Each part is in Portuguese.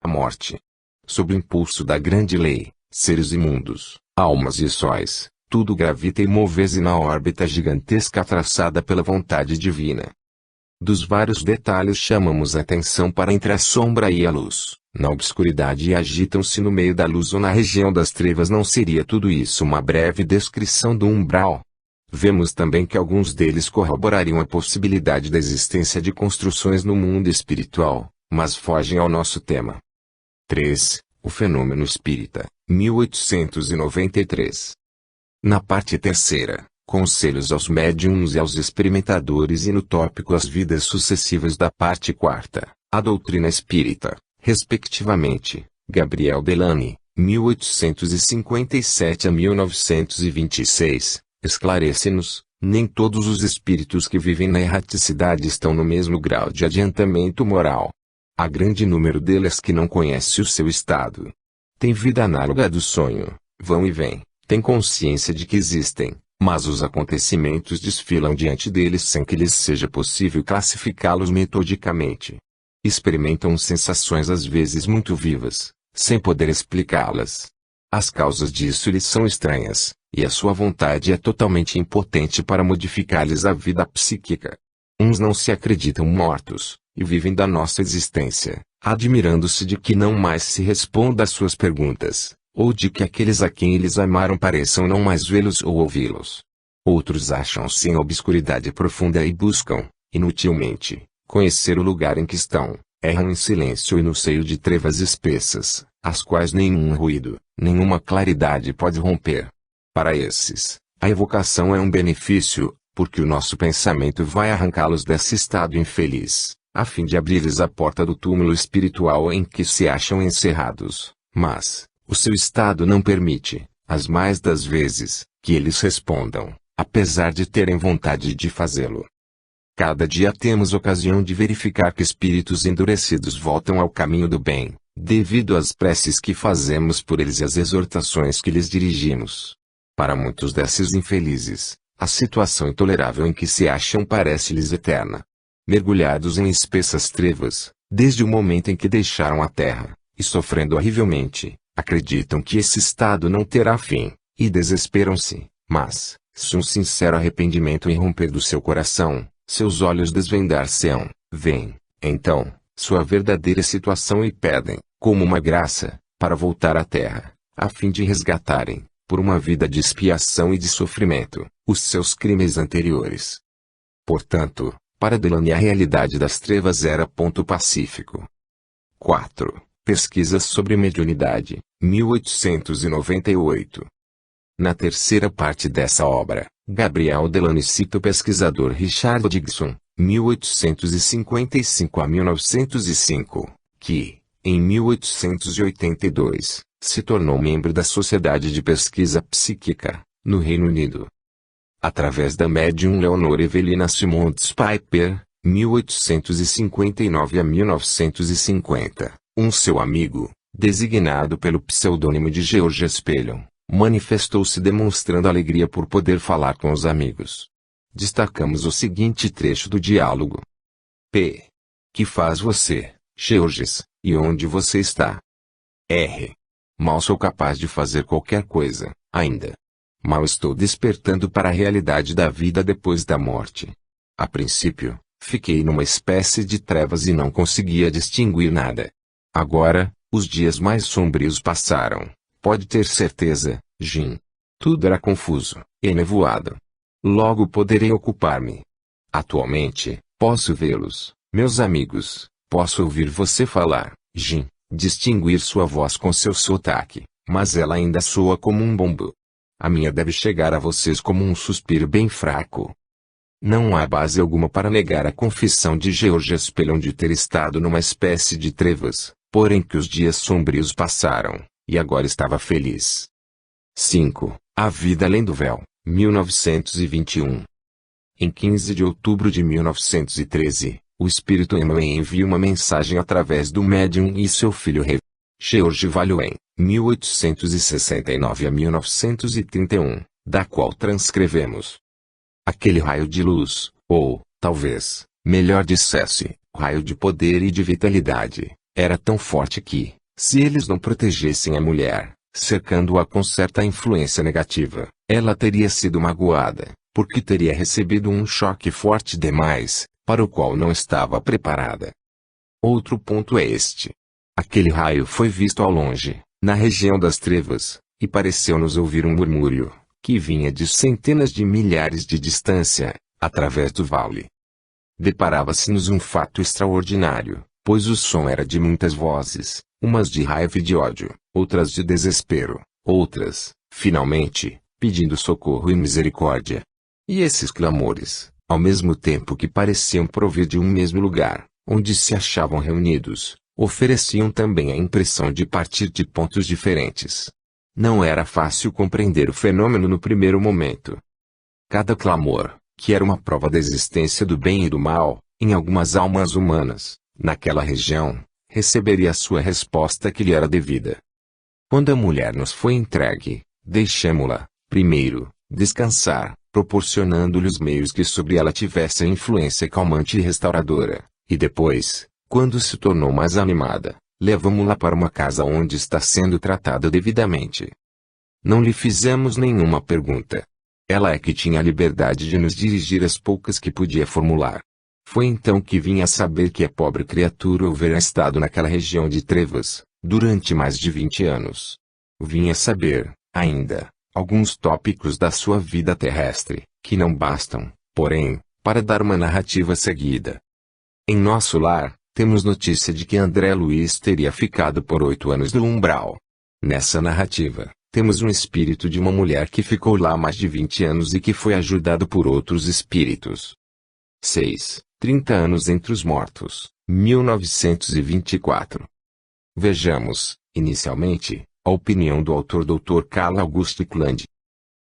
a morte. Sob o impulso da grande lei, seres imundos, almas e sóis, tudo gravita e move-se na órbita gigantesca traçada pela vontade divina. Dos vários detalhes chamamos a atenção para entre a sombra e a luz, na obscuridade e agitam-se no meio da luz ou na região das trevas. Não seria tudo isso uma breve descrição do umbral? Vemos também que alguns deles corroborariam a possibilidade da existência de construções no mundo espiritual, mas fogem ao nosso tema. 3. O fenômeno espírita, 1893. Na parte terceira, conselhos aos médiuns e aos experimentadores, e no tópico as vidas sucessivas da parte quarta, a doutrina espírita, respectivamente, Gabriel Delany, 1857 a 1926, esclarece-nos: nem todos os espíritos que vivem na erraticidade estão no mesmo grau de adiantamento moral. Há grande número deles que não conhece o seu estado. Tem vida análoga à do sonho, vão e vêm, tem consciência de que existem, mas os acontecimentos desfilam diante deles sem que lhes seja possível classificá-los metodicamente. Experimentam sensações às vezes muito vivas, sem poder explicá-las. As causas disso lhes são estranhas, e a sua vontade é totalmente impotente para modificar-lhes a vida psíquica. Uns não se acreditam mortos, e vivem da nossa existência, admirando-se de que não mais se responda às suas perguntas, ou de que aqueles a quem eles amaram pareçam não mais vê-los ou ouvi-los. Outros acham-se em obscuridade profunda e buscam, inutilmente, conhecer o lugar em que estão, erram em silêncio e no seio de trevas espessas, as quais nenhum ruído, nenhuma claridade pode romper. Para esses, a evocação é um benefício, porque o nosso pensamento vai arrancá-los desse estado infeliz, a fim de abrir-lhes a porta do túmulo espiritual em que se acham encerrados. Mas, o seu estado não permite, as mais das vezes, que eles respondam, apesar de terem vontade de fazê-lo. Cada dia temos ocasião de verificar que espíritos endurecidos voltam ao caminho do bem, devido às preces que fazemos por eles e às exortações que lhes dirigimos. Para muitos desses infelizes, a situação intolerável em que se acham parece-lhes eterna. Mergulhados em espessas trevas, desde o momento em que deixaram a terra, e sofrendo horrivelmente, acreditam que esse estado não terá fim, e desesperam-se, mas, se um sincero arrependimento irromper do seu coração, seus olhos desvendar-se-ão, veem, então, sua verdadeira situação e pedem, como uma graça, para voltar à terra, a fim de resgatarem, por uma vida de expiação e de sofrimento, os seus crimes anteriores. Portanto, para Delany a realidade das trevas era ponto pacífico. 4. Pesquisas sobre mediunidade, 1898. Na terceira parte dessa obra, Gabriel Delany cita o pesquisador Richard Dixon, 1855 a 1905, que, em 1882, se tornou membro da Sociedade de Pesquisa Psíquica, no Reino Unido. Através da médium Leonor Evelina Simmons Piper, 1859 a 1950, seu amigo, designado pelo pseudônimo de George Spellon, manifestou-se demonstrando alegria por poder falar com os amigos. Destacamos o seguinte trecho do diálogo. P. Que faz você, Georges, e onde você está? R. Mal sou capaz de fazer qualquer coisa, ainda. Mal estou despertando para a realidade da vida depois da morte. A princípio, fiquei numa espécie de trevas e não conseguia distinguir nada. Agora, os dias mais sombrios passaram, pode ter certeza, Jim. Tudo era confuso, enevoado. Logo poderei ocupar-me. Atualmente, posso vê-los, meus amigos, posso ouvir você falar, Jim, distinguir sua voz com seu sotaque, mas ela ainda soa como um bombo. A minha deve chegar a vocês como um suspiro bem fraco. Não há base alguma para negar a confissão de George Spellon de ter estado numa espécie de trevas, porém que os dias sombrios passaram, e agora estava feliz. 5. A Vida Além do Véu, 1921. Em 15 de outubro de 1913, o espírito Emmanuel envia uma mensagem através do médium e seu filho George Valois, 1869 a 1931, da qual transcrevemos. Aquele raio de luz, ou, talvez, melhor dissesse, raio de poder e de vitalidade, Era tão forte que, se eles não protegessem a mulher, cercando-a com certa influência negativa, ela teria sido magoada, porque teria recebido um choque forte demais, para o qual não estava preparada. Outro ponto é este. Aquele raio foi visto ao longe, na região das trevas, e pareceu-nos ouvir um murmúrio, que vinha de centenas de milhares de distância, através do vale. Deparava-se-nos um fato extraordinário, pois o som era de muitas vozes, umas de raiva e de ódio, outras de desespero, outras, finalmente, pedindo socorro e misericórdia. E esses clamores, ao mesmo tempo que pareciam provir de um mesmo lugar, onde se achavam reunidos, ofereciam também a impressão de partir de pontos diferentes. Não era fácil compreender o fenômeno no primeiro momento. Cada clamor, que era uma prova da existência do bem e do mal, em algumas almas humanas, naquela região, receberia a sua resposta que lhe era devida. Quando a mulher nos foi entregue, deixemo-la, primeiro, descansar, proporcionando-lhe os meios que sobre ela tivessem influência calmante e restauradora, e depois, quando se tornou mais animada, levamo-la para uma casa onde está sendo tratada devidamente. Não lhe fizemos nenhuma pergunta. Ela é que tinha a liberdade de nos dirigir as poucas que podia formular. Foi então que vim a saber que a pobre criatura houvera estado naquela região de trevas, durante mais de 20 anos. Vim a saber, ainda, alguns tópicos da sua vida terrestre, que não bastam, porém, para dar uma narrativa seguida. Em nosso lar, temos notícia de que André Luiz teria ficado por 8 anos no umbral. Nessa narrativa, temos um espírito de uma mulher que ficou lá mais de 20 anos e que foi ajudado por outros espíritos. 6. 30 anos entre os mortos, 1924. Vejamos, inicialmente, a opinião do autor Dr. Carl August Kland.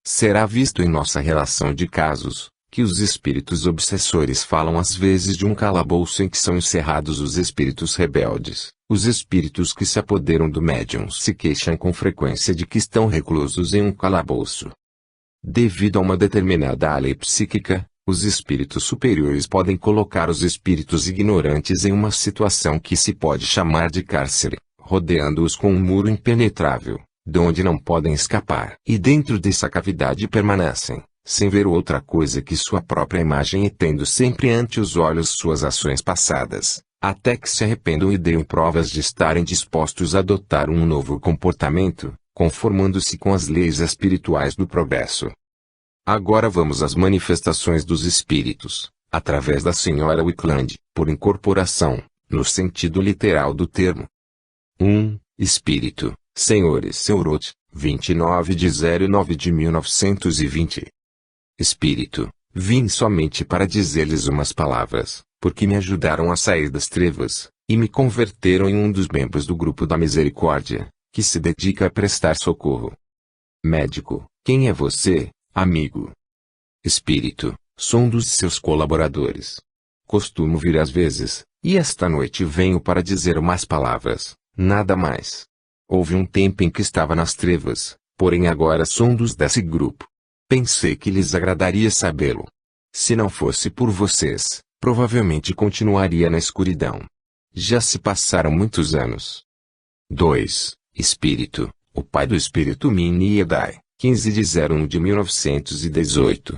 Será visto em nossa relação de casos, que os espíritos obsessores falam às vezes de um calabouço em que são encerrados os espíritos rebeldes. Os espíritos que se apoderam do médium se queixam com frequência de que estão reclusos em um calabouço. Devido a uma determinada lei psíquica, os espíritos superiores podem colocar os espíritos ignorantes em uma situação que se pode chamar de cárcere, rodeando-os com um muro impenetrável, de onde não podem escapar. E dentro dessa cavidade permanecem, sem ver outra coisa que sua própria imagem e tendo sempre ante os olhos suas ações passadas, até que se arrependam e deem provas de estarem dispostos a adotar um novo comportamento, conformando-se com as leis espirituais do progresso. Agora vamos às manifestações dos espíritos, através da Sra. Wickland, por incorporação, no sentido literal do termo. 1. Espírito, Sr. Seurot, 29 de 09 de 1920. Espírito, vim somente para dizer-lhes umas palavras, porque me ajudaram a sair das trevas, e me converteram em um dos membros do grupo da misericórdia, que se dedica a prestar socorro. Médico, quem é você, amigo? Espírito, sou um dos seus colaboradores. Costumo vir às vezes, e esta noite venho para dizer umas palavras, nada mais. Houve um tempo em que estava nas trevas, porém agora sou um dos desse grupo. Pensei que lhes agradaria sabê-lo. Se não fosse por vocês, provavelmente continuaria na escuridão. Já se passaram muitos anos. 2. Espírito, o pai do espírito Mini Edai, 15 de 01 de 1918.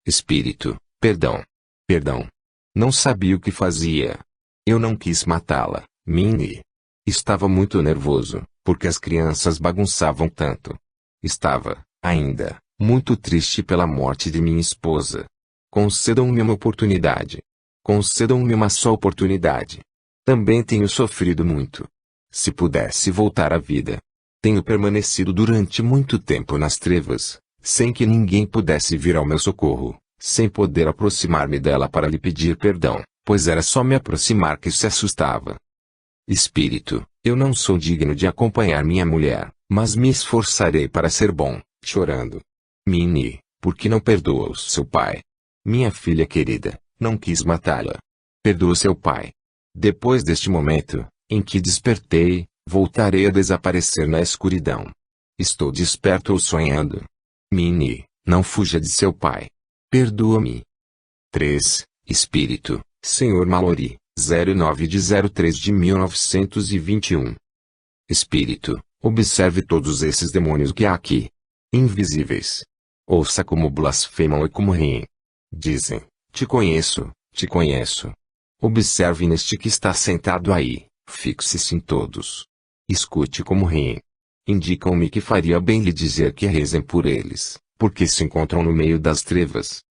Espírito, perdão. Perdão. Não sabia o que fazia. Eu não quis matá-la, Mini. Estava muito nervoso, porque as crianças bagunçavam tanto. Estava, ainda, muito triste pela morte de minha esposa. Concedam-me uma oportunidade. Concedam-me uma só oportunidade. Também tenho sofrido muito. Se pudesse voltar à vida. Tenho permanecido durante muito tempo nas trevas, sem que ninguém pudesse vir ao meu socorro, sem poder aproximar-me dela para lhe pedir perdão, pois era só me aproximar que se assustava. Espírito, eu não sou digno de acompanhar minha mulher, mas me esforçarei para ser bom, chorando. Mini, por que não perdoa seu pai? Minha filha querida, não quis matá-la. Perdoa seu pai. Depois deste momento, em que despertei, voltarei a desaparecer na escuridão. Estou desperto ou sonhando? Mini, não fuja de seu pai. Perdoa-me. 3. Espírito, Sr. Mallory, 09 de 03 de 1921. Espírito, observe todos esses demônios que há aqui. Invisíveis. Ouça como blasfemam e como riem. Dizem, te conheço, te conheço. Observe neste que está sentado aí, fixe-se em todos. Escute como riem. Indicam-me que faria bem lhe dizer que rezem por eles, porque se encontram no meio das trevas.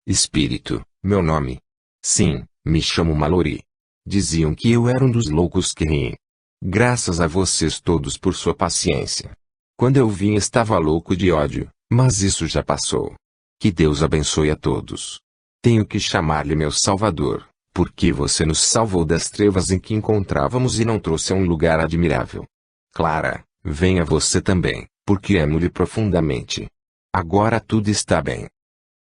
Espírito, meu nome. Sim, me chamo Mallory. Diziam que eu era um dos loucos que riem. Graças a vocês todos por sua paciência. Quando eu vim estava louco de ódio, mas isso já passou. Que Deus abençoe a todos. Tenho que chamar-lhe meu Salvador, porque você nos salvou das trevas em que encontrávamos e não trouxe a um lugar admirável. Clara, venha você também, porque amo-lhe profundamente. Agora tudo está bem.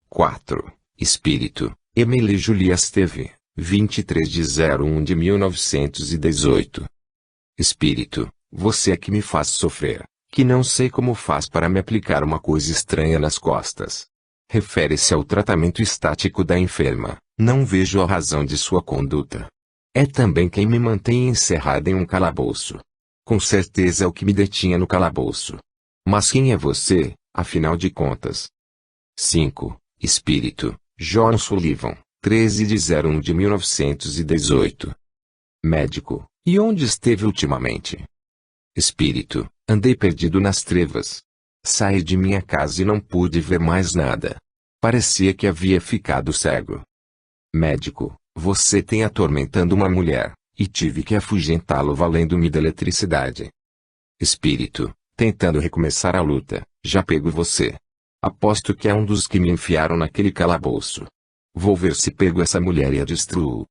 4. Espírito, Emily Julia Esteve, 23 de 01 de 1918. Espírito, você é que me faz sofrer, que não sei como faz para me aplicar uma coisa estranha nas costas. Refere-se ao tratamento estático da enferma, não vejo a razão de sua conduta. É também quem me mantém encerrada em um calabouço. Com certeza é o que me detinha no calabouço. Mas quem é você, afinal de contas? 5. Espírito, John Sullivan, 13 de 01 de 1918. Médico, e onde esteve ultimamente? Espírito, andei perdido nas trevas. Saí de minha casa e não pude ver mais nada. Parecia que havia ficado cego. Médico, você tem atormentando uma mulher, e tive que afugentá-lo valendo-me da eletricidade. Espírito, tentando recomeçar a luta, já pego você. Aposto que é um dos que me enfiaram naquele calabouço. Vou ver se pego essa mulher e a destruo.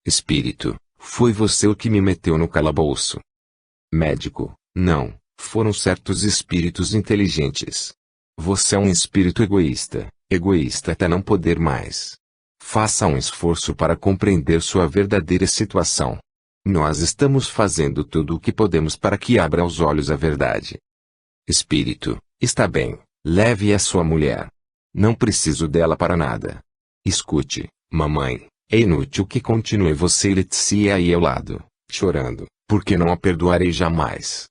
Espírito, foi você o que me meteu no calabouço. Médico, não, foram certos espíritos inteligentes. Você é um espírito egoísta, egoísta até não poder mais. Faça um esforço para compreender sua verdadeira situação. Nós estamos fazendo tudo o que podemos para que abra os olhos à verdade. Espírito, está bem, leve a sua mulher. Não preciso dela para nada. Escute, mamãe, é inútil que continue você e Letícia aí ao lado, chorando, porque não a perdoarei jamais.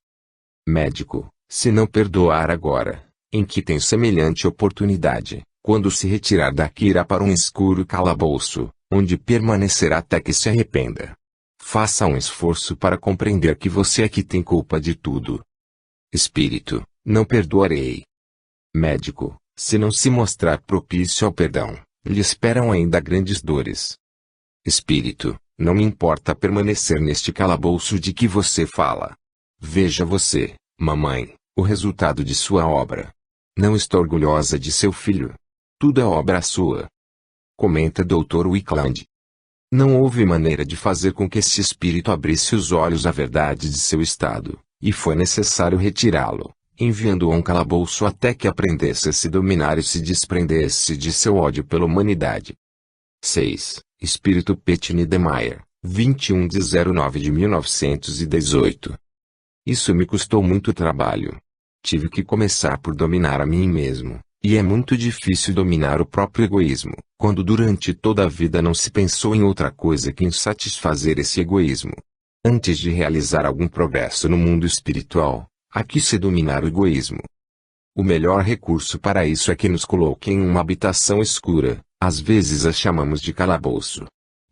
Médico, se não perdoar agora, em que tem semelhante oportunidade, quando se retirar daqui irá para um escuro calabouço, onde permanecerá até que se arrependa. Faça um esforço para compreender que você é que tem culpa de tudo. Espírito, não perdoarei. Médico, se não se mostrar propício ao perdão, lhe esperam ainda grandes dores. Espírito, não me importa permanecer neste calabouço de que você fala. Veja você, mamãe, o resultado de sua obra. Não estou orgulhosa de seu filho. Tudo é obra sua. Comenta Dr. Wickland. Não houve maneira de fazer com que esse espírito abrisse os olhos à verdade de seu estado, e foi necessário retirá-lo, enviando-o a um calabouço até que aprendesse a se dominar e se desprendesse de seu ódio pela humanidade. 6. Espírito Petny Demeyer, 21 de 09 de 1918. Isso me custou muito trabalho. Tive que começar por dominar a mim mesmo, e é muito difícil dominar o próprio egoísmo, quando durante toda a vida não se pensou em outra coisa que em satisfazer esse egoísmo. Antes de realizar algum progresso no mundo espiritual, há que se dominar o egoísmo. O melhor recurso para isso é que nos coloquem em uma habitação escura, às vezes a chamamos de calabouço.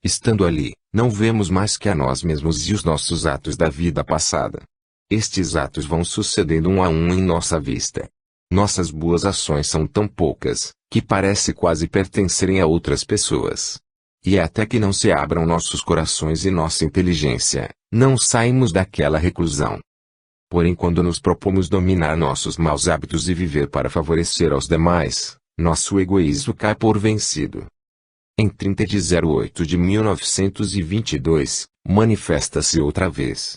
Estando ali, não vemos mais que a nós mesmos e os nossos atos da vida passada. Estes atos vão sucedendo um a um em nossa vista. Nossas boas ações são tão poucas, que parece quase pertencerem a outras pessoas. E é até que não se abram nossos corações e nossa inteligência, não saímos daquela reclusão. Porém, quando nos propomos dominar nossos maus hábitos e viver para favorecer aos demais, nosso egoísmo cai por vencido. Em 30 de 08 de 1922, manifesta-se outra vez.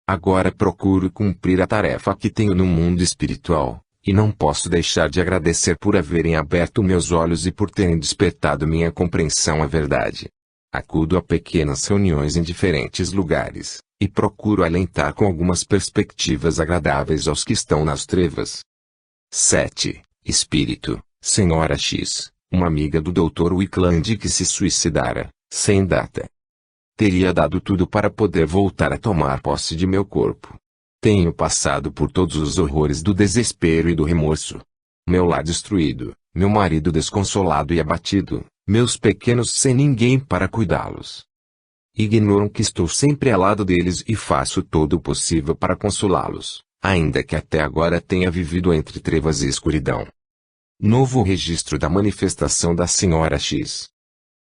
Agora procuro cumprir a tarefa que tenho no mundo espiritual, e não posso deixar de agradecer por haverem aberto meus olhos e por terem despertado minha compreensão à verdade. Acudo a pequenas reuniões em diferentes lugares, e procuro alentar com algumas perspectivas agradáveis aos que estão nas trevas. 7. Espírito, Senhora X, uma amiga do Dr. Wickland que se suicidara, sem data. Teria dado tudo para poder voltar a tomar posse de meu corpo. Tenho passado por todos os horrores do desespero e do remorso. Meu lar destruído, meu marido desconsolado e abatido, meus pequenos sem ninguém para cuidá-los. Ignoram que estou sempre ao lado deles e faço todo o possível para consolá-los, ainda que até agora tenha vivido entre trevas e escuridão. Novo registro da manifestação da Sra. X.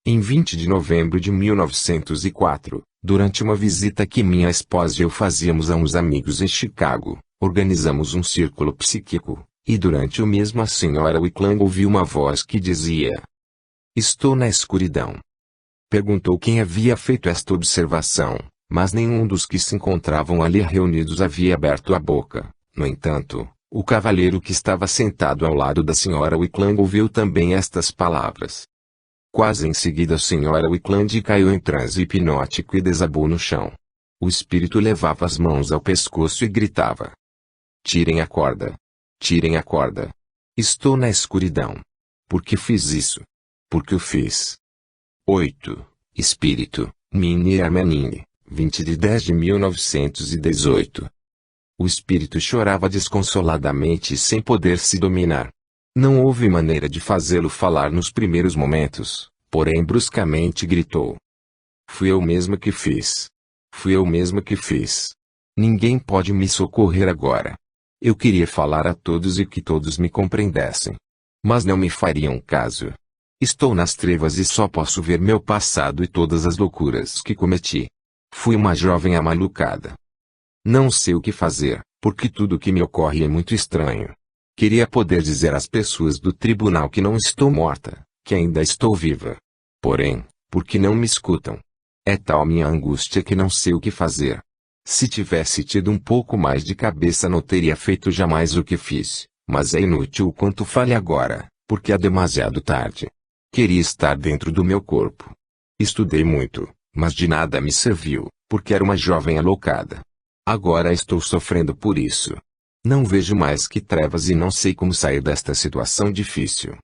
Em 20 de novembro de 1904, durante uma visita que minha esposa e eu fazíamos a uns amigos em Chicago, organizamos um círculo psíquico, e durante o mesmo a Sra. Wickland ouviu uma voz que dizia: "Estou na escuridão." Perguntou quem havia feito esta observação, mas nenhum dos que se encontravam ali reunidos havia aberto a boca. No entanto, o cavalheiro que estava sentado ao lado da Sra. Wickland ouviu também estas palavras. Quase em seguida a Sra. Wickland caiu em transe hipnótico e desabou no chão. O espírito levava as mãos ao pescoço e gritava: "Tirem a corda! Tirem a corda! Estou na escuridão. Por que fiz isso? Por que o fiz?" 8. Espírito, Minnie Armaning, 20 de 10 de 1918. O espírito chorava desconsoladamente e sem poder se dominar. Não houve maneira de fazê-lo falar nos primeiros momentos, porém bruscamente gritou: "Fui eu mesma que fiz. Fui eu mesma que fiz. Ninguém pode me socorrer agora. Eu queria falar a todos e que todos me compreendessem. Mas não me fariam caso. Estou nas trevas e só posso ver meu passado e todas as loucuras que cometi. Fui uma jovem amalucada. Não sei o que fazer, porque tudo o que me ocorre é muito estranho. Queria poder dizer às pessoas do tribunal que não estou morta, que ainda estou viva. Porém, porque não me escutam? É tal minha angústia que não sei o que fazer. Se tivesse tido um pouco mais de cabeça não teria feito jamais o que fiz, mas é inútil o quanto fale agora, porque é demasiado tarde. Queria estar dentro do meu corpo. Estudei muito, mas de nada me serviu, porque era uma jovem alocada. Agora estou sofrendo por isso. Não vejo mais que trevas e não sei como sair desta situação difícil.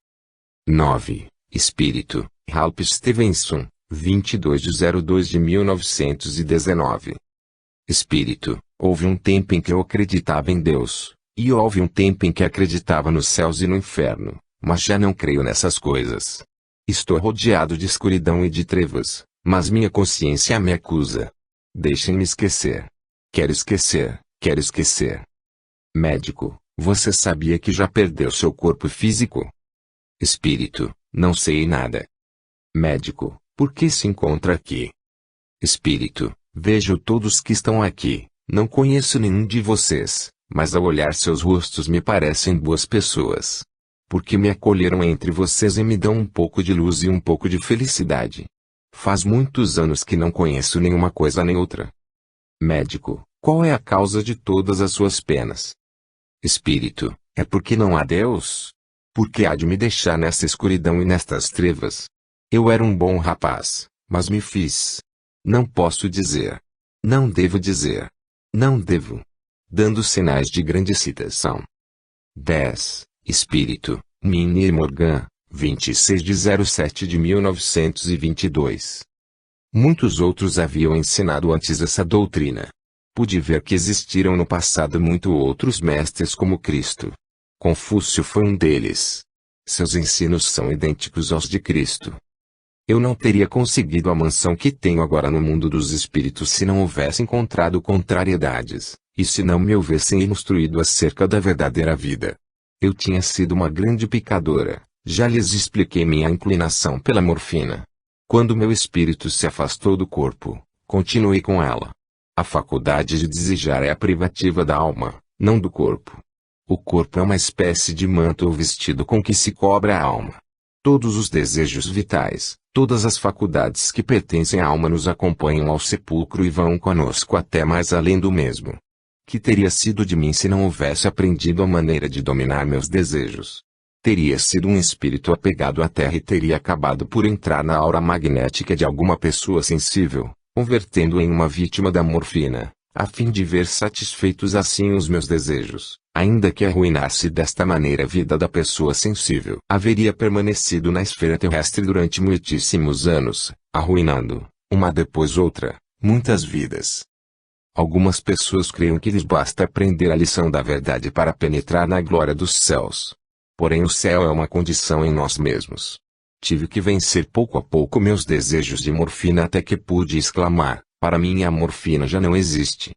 9. Espírito, Ralph Stevenson, 22 de 02 de 1919. Espírito, houve um tempo em que eu acreditava em Deus, e houve um tempo em que acreditava nos céus e no inferno, mas já não creio nessas coisas. Estou rodeado de escuridão e de trevas, mas minha consciência me acusa. Deixem-me esquecer. Quero esquecer, quero esquecer. Médico, você sabia que já perdeu seu corpo físico? Espírito, não sei nada. Médico, por que se encontra aqui? Espírito, vejo todos que estão aqui, não conheço nenhum de vocês, mas ao olhar seus rostos me parecem boas pessoas. Porque me acolheram entre vocês e me dão um pouco de luz e um pouco de felicidade. Faz muitos anos que não conheço nenhuma coisa nem outra. Médico, qual é a causa de todas as suas penas? Espírito, é porque não há Deus? Porque há de me deixar nessa escuridão e nestas trevas? Eu era um bom rapaz, mas me fiz. Não posso dizer. Não devo dizer. Não devo. Dando sinais de grande excitação. 10. Espírito, Minnie Morgan, 26 de 07 de 1922. Muitos outros haviam ensinado antes essa doutrina. Pude ver que existiram no passado muito outros mestres como Cristo. Confúcio foi um deles. Seus ensinos são idênticos aos de Cristo. Eu não teria conseguido a mansão que tenho agora no mundo dos espíritos se não houvesse encontrado contrariedades, e se não me houvessem instruído acerca da verdadeira vida. Eu tinha sido uma grande pecadora, já lhes expliquei minha inclinação pela morfina. Quando meu espírito se afastou do corpo, continuei com ela. A faculdade de desejar é a privativa da alma, não do corpo. O corpo é uma espécie de manto ou vestido com que se cobre a alma. Todos os desejos vitais, todas as faculdades que pertencem à alma nos acompanham ao sepulcro e vão conosco até mais além do mesmo. Que teria sido de mim se não houvesse aprendido a maneira de dominar meus desejos? Teria sido um espírito apegado à terra e teria acabado por entrar na aura magnética de alguma pessoa sensível, convertendo-o em uma vítima da morfina, a fim de ver satisfeitos assim os meus desejos. Ainda que arruinasse desta maneira a vida da pessoa sensível, haveria permanecido na esfera terrestre durante muitíssimos anos, arruinando, Uma depois outra, muitas vidas. Algumas pessoas creem que lhes basta aprender a lição da verdade para penetrar na glória dos céus. Porém o céu é uma condição em nós mesmos. Tive que vencer pouco a pouco meus desejos de morfina até que pude exclamar, para mim a morfina já não existe.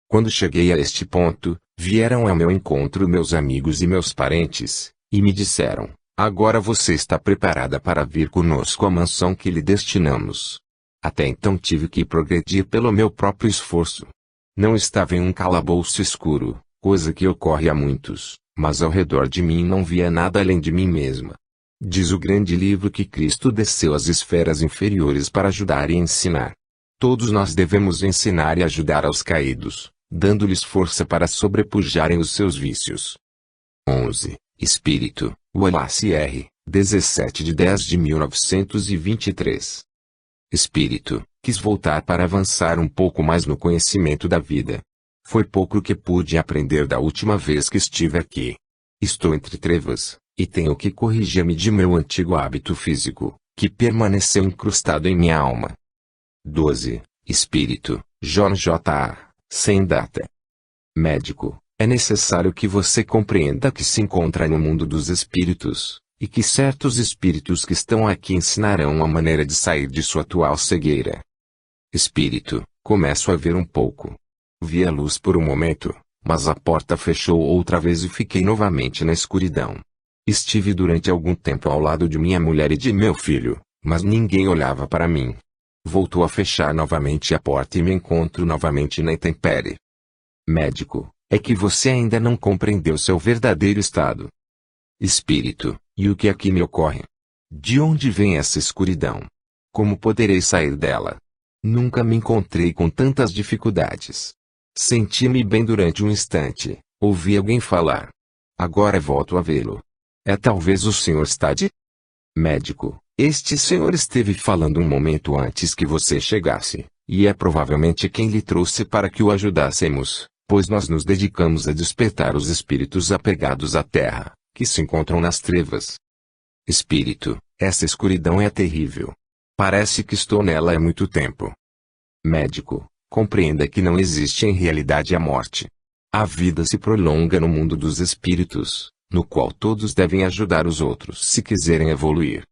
Quando cheguei a este ponto, vieram ao meu encontro meus amigos e meus parentes, e me disseram, agora você está preparada para vir conosco à mansão que lhe destinamos. Até então tive que progredir pelo meu próprio esforço. Não estava em um calabouço escuro, coisa que ocorre a muitos, mas ao redor de mim não via nada além de mim mesma. Diz o grande livro que Cristo desceu às esferas inferiores para ajudar e ensinar. Todos nós devemos ensinar e ajudar aos caídos, dando-lhes força para sobrepujarem os seus vícios. 11. Espírito, Wallace R., 17 de 10 de 1923. Espírito, quis voltar para avançar um pouco mais no conhecimento da vida. Foi pouco que pude aprender da última vez que estive aqui. Estou entre trevas, e tenho que corrigir-me de meu antigo hábito físico, que permaneceu incrustado em minha alma. 12. Espírito, John J. A., sem data. Médico, é necessário que você compreenda que se encontra no mundo dos espíritos, e que certos espíritos que estão aqui ensinarão a maneira de sair de sua atual cegueira. Espírito, começo a ver um pouco. Vi a luz por um momento, mas a porta fechou outra vez e fiquei novamente na escuridão. Estive durante algum tempo ao lado de minha mulher e de meu filho, mas ninguém olhava para mim. Voltou a fechar novamente a porta e me encontro novamente na intempérie. Médico, é que você ainda não compreendeu seu verdadeiro estado. Espírito, e o que aqui me ocorre? De onde vem essa escuridão? Como poderei sair dela? Nunca me encontrei com tantas dificuldades. Senti-me bem durante um instante, ouvi alguém falar. Agora volto a vê-lo. É talvez o Sr. Stade? Médico, este senhor esteve falando um momento antes que você chegasse, e é provavelmente quem lhe trouxe para que o ajudássemos, pois nós nos dedicamos a despertar os espíritos apegados à terra, que se encontram nas trevas. Espírito, essa escuridão é terrível. Parece que estou nela há muito tempo. Médico, compreenda que não existe em realidade a morte. A vida se prolonga no mundo dos espíritos, no qual todos devem ajudar os outros se quiserem evoluir.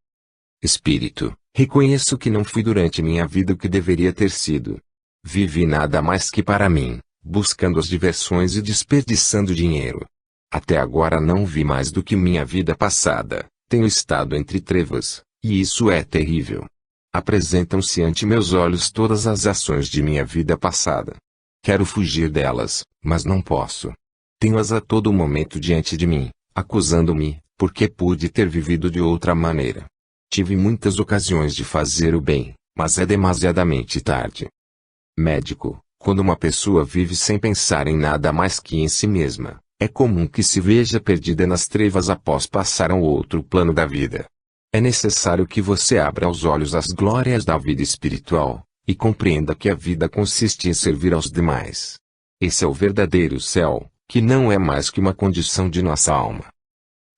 Espírito, reconheço que não fui durante minha vida o que deveria ter sido. Vivi nada mais que para mim, buscando as diversões e desperdiçando dinheiro. Até agora não vi mais do que minha vida passada, tenho estado entre trevas, e isso é terrível. Apresentam-se ante meus olhos todas as ações de minha vida passada. Quero fugir delas, mas não posso. Tenho-as a todo momento diante de mim, acusando-me, porque pude ter vivido de outra maneira. Tive muitas ocasiões de fazer o bem, mas é demasiadamente tarde. Médico, quando uma pessoa vive sem pensar em nada mais que em si mesma, é comum que se veja perdida nas trevas após passar ao outro plano da vida. É necessário que você abra os olhos às glórias da vida espiritual, e compreenda que a vida consiste em servir aos demais. Esse é o verdadeiro céu, que não é mais que uma condição de nossa alma.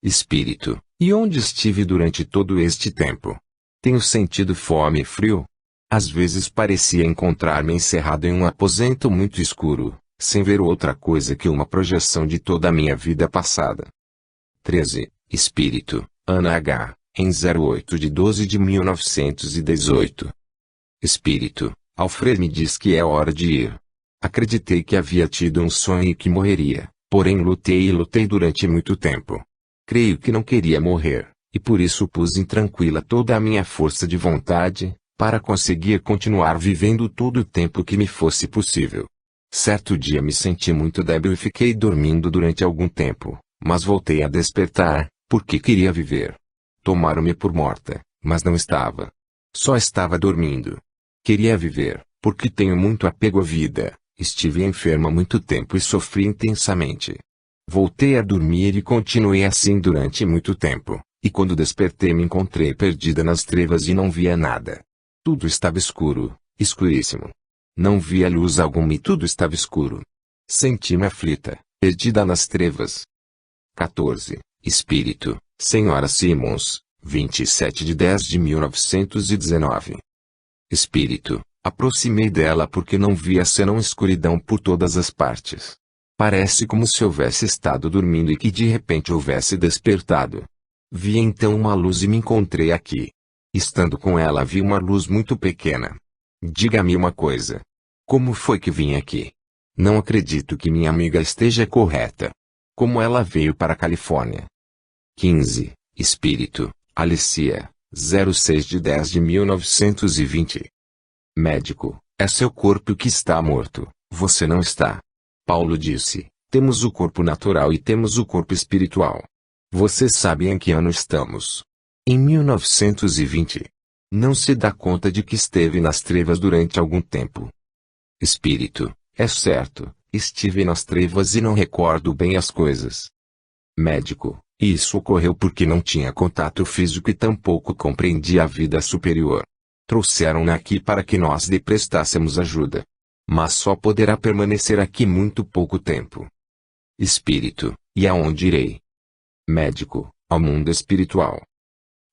Espírito, e onde estive durante todo este tempo? Tenho sentido fome e frio. Às vezes parecia encontrar-me encerrado em um aposento muito escuro, sem ver outra coisa que uma projeção de toda a minha vida passada. 13. Espírito, Ana H., em 08 de 12 de 1918. Espírito, Alfred me diz que é hora de ir. Acreditei que havia tido um sonho e que morreria, porém lutei e lutei durante muito tempo. Creio que não queria morrer, e por isso pus intranquila toda a minha força de vontade, para conseguir continuar vivendo todo o tempo que me fosse possível. Certo dia me senti muito débil e fiquei dormindo durante algum tempo, mas voltei a despertar, porque queria viver. Tomaram-me por morta, mas não estava. Só estava dormindo. Queria viver, porque tenho muito apego à vida. Estive enferma há muito tempo e sofri intensamente. Voltei a dormir e continuei assim durante muito tempo, e quando despertei me encontrei perdida nas trevas e não via nada. Tudo estava escuro, escuríssimo. Não via luz alguma e tudo estava escuro. Senti-me aflita, perdida nas trevas. 14. Espírito, Senhora Simmons, 27 de 10 de 1919. Espírito, aproximei dela porque não via senão escuridão por todas as partes. Parece como se houvesse estado dormindo e que de repente houvesse despertado. Vi então uma luz e me encontrei aqui. Estando com ela vi uma luz muito pequena. Diga-me uma coisa. Como foi que vim aqui? Não acredito que minha amiga esteja correta. Como ela veio para a Califórnia? 15. Espírito, Alicia, 06 de 10 de 1920. Médico, é seu corpo que está morto, você não está. Paulo disse, temos o corpo natural e temos o corpo espiritual. Você sabe em que ano estamos? Em 1920. Não se dá conta de que esteve nas trevas durante algum tempo. Espírito, é certo, estive nas trevas e não recordo bem as coisas. Médico, isso ocorreu porque não tinha contato físico e tampouco compreendia a vida superior. Trouxeram-na aqui para que nós lhe prestássemos ajuda. Mas só poderá permanecer aqui muito pouco tempo. Espírito, e aonde irei? Médico, ao mundo espiritual.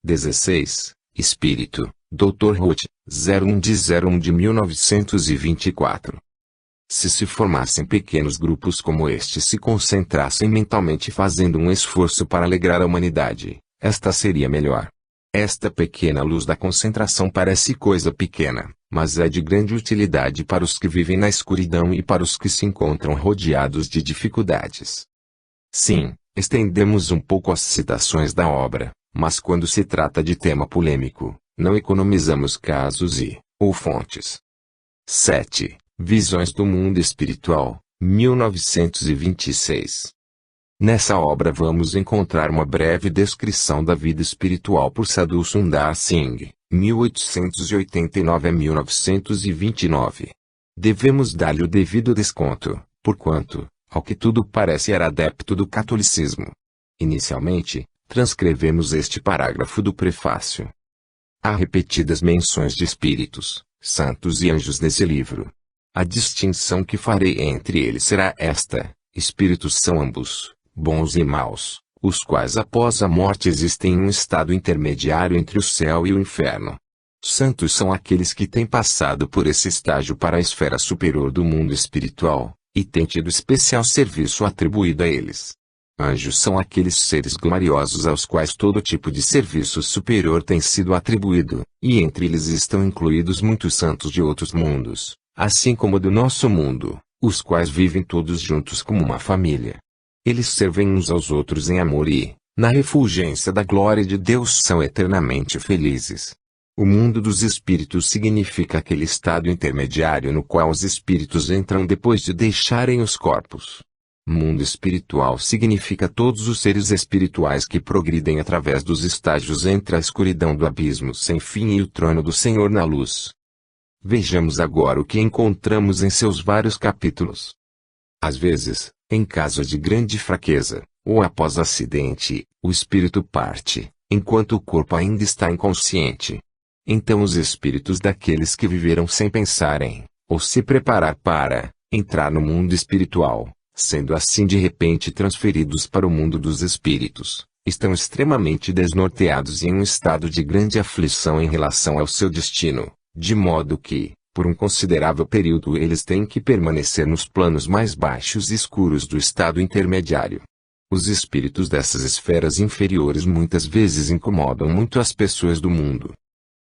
16. Espírito, Dr. Roth, 01 de 01 de 1924. Se formassem pequenos grupos como este e se concentrassem mentalmente fazendo um esforço para alegrar a humanidade, esta seria melhor. Esta pequena luz da concentração parece coisa pequena, mas é de grande utilidade para os que vivem na escuridão e para os que se encontram rodeados de dificuldades. Sim, estendemos um pouco as citações da obra, mas quando se trata de tema polêmico, não economizamos casos ou fontes. 7. Visões do Mundo Espiritual, 1926. Nessa obra vamos encontrar uma breve descrição da vida espiritual por Sadhu Sundar Singh, 1889 a 1929. Devemos dar-lhe o devido desconto, porquanto, ao que tudo parece era adepto do catolicismo. Inicialmente, transcrevemos este parágrafo do prefácio. Há repetidas menções de espíritos, santos e anjos nesse livro. A distinção que farei entre eles será esta: espíritos são ambos, bons e maus, os quais após a morte existem em um estado intermediário entre o céu e o inferno. Santos são aqueles que têm passado por esse estágio para a esfera superior do mundo espiritual, e têm tido especial serviço atribuído a eles. Anjos são aqueles seres gloriosos aos quais todo tipo de serviço superior tem sido atribuído, e entre eles estão incluídos muitos santos de outros mundos, assim como do nosso mundo, os quais vivem todos juntos como uma família. Eles servem uns aos outros em amor e, na refulgência da glória de Deus, são eternamente felizes. O mundo dos espíritos significa aquele estado intermediário no qual os espíritos entram depois de deixarem os corpos. Mundo espiritual significa todos os seres espirituais que progridem através dos estágios entre a escuridão do abismo sem fim e o trono do Senhor na luz. Vejamos agora o que encontramos em seus vários capítulos. Às vezes, em caso de grande fraqueza, ou após acidente, o espírito parte, enquanto o corpo ainda está inconsciente. Então os espíritos daqueles que viveram sem pensar em, ou se preparar para, entrar no mundo espiritual, sendo assim de repente transferidos para o mundo dos espíritos, estão extremamente desnorteados e em um estado de grande aflição em relação ao seu destino, de modo que, por um considerável período eles têm que permanecer nos planos mais baixos e escuros do estado intermediário. Os espíritos dessas esferas inferiores muitas vezes incomodam muito as pessoas do mundo.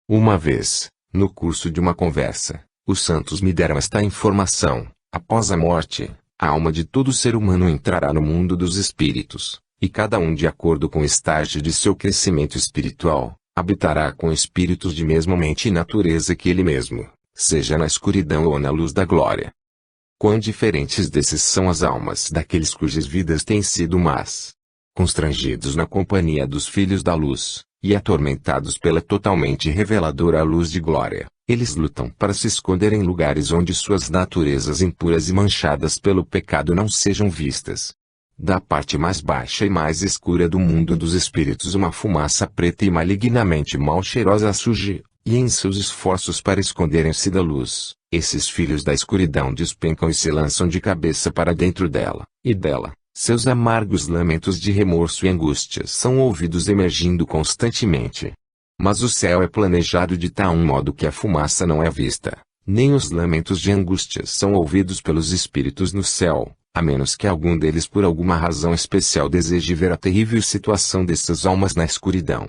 Uma vez, no curso de uma conversa, os santos me deram esta informação: após a morte, a alma de todo ser humano entrará no mundo dos espíritos, e cada um de acordo com o estágio de seu crescimento espiritual, habitará com espíritos de mesma mente e natureza que ele mesmo, seja na escuridão ou na luz da glória. Quão diferentes desses são as almas daqueles cujas vidas têm sido más. Constrangidos na companhia dos filhos da luz, e atormentados pela totalmente reveladora luz de glória, eles lutam para se esconder em lugares onde suas naturezas impuras e manchadas pelo pecado não sejam vistas. Da parte mais baixa e mais escura do mundo dos espíritos uma fumaça preta e malignamente mal cheirosa surge, e em seus esforços para esconderem-se da luz, esses filhos da escuridão despencam e se lançam de cabeça para dentro dela, e dela, seus amargos lamentos de remorso e angústia são ouvidos emergindo constantemente. Mas o céu é planejado de tal modo que a fumaça não é vista, nem os lamentos de angústia são ouvidos pelos espíritos no céu, a menos que algum deles por alguma razão especial deseje ver a terrível situação dessas almas na escuridão.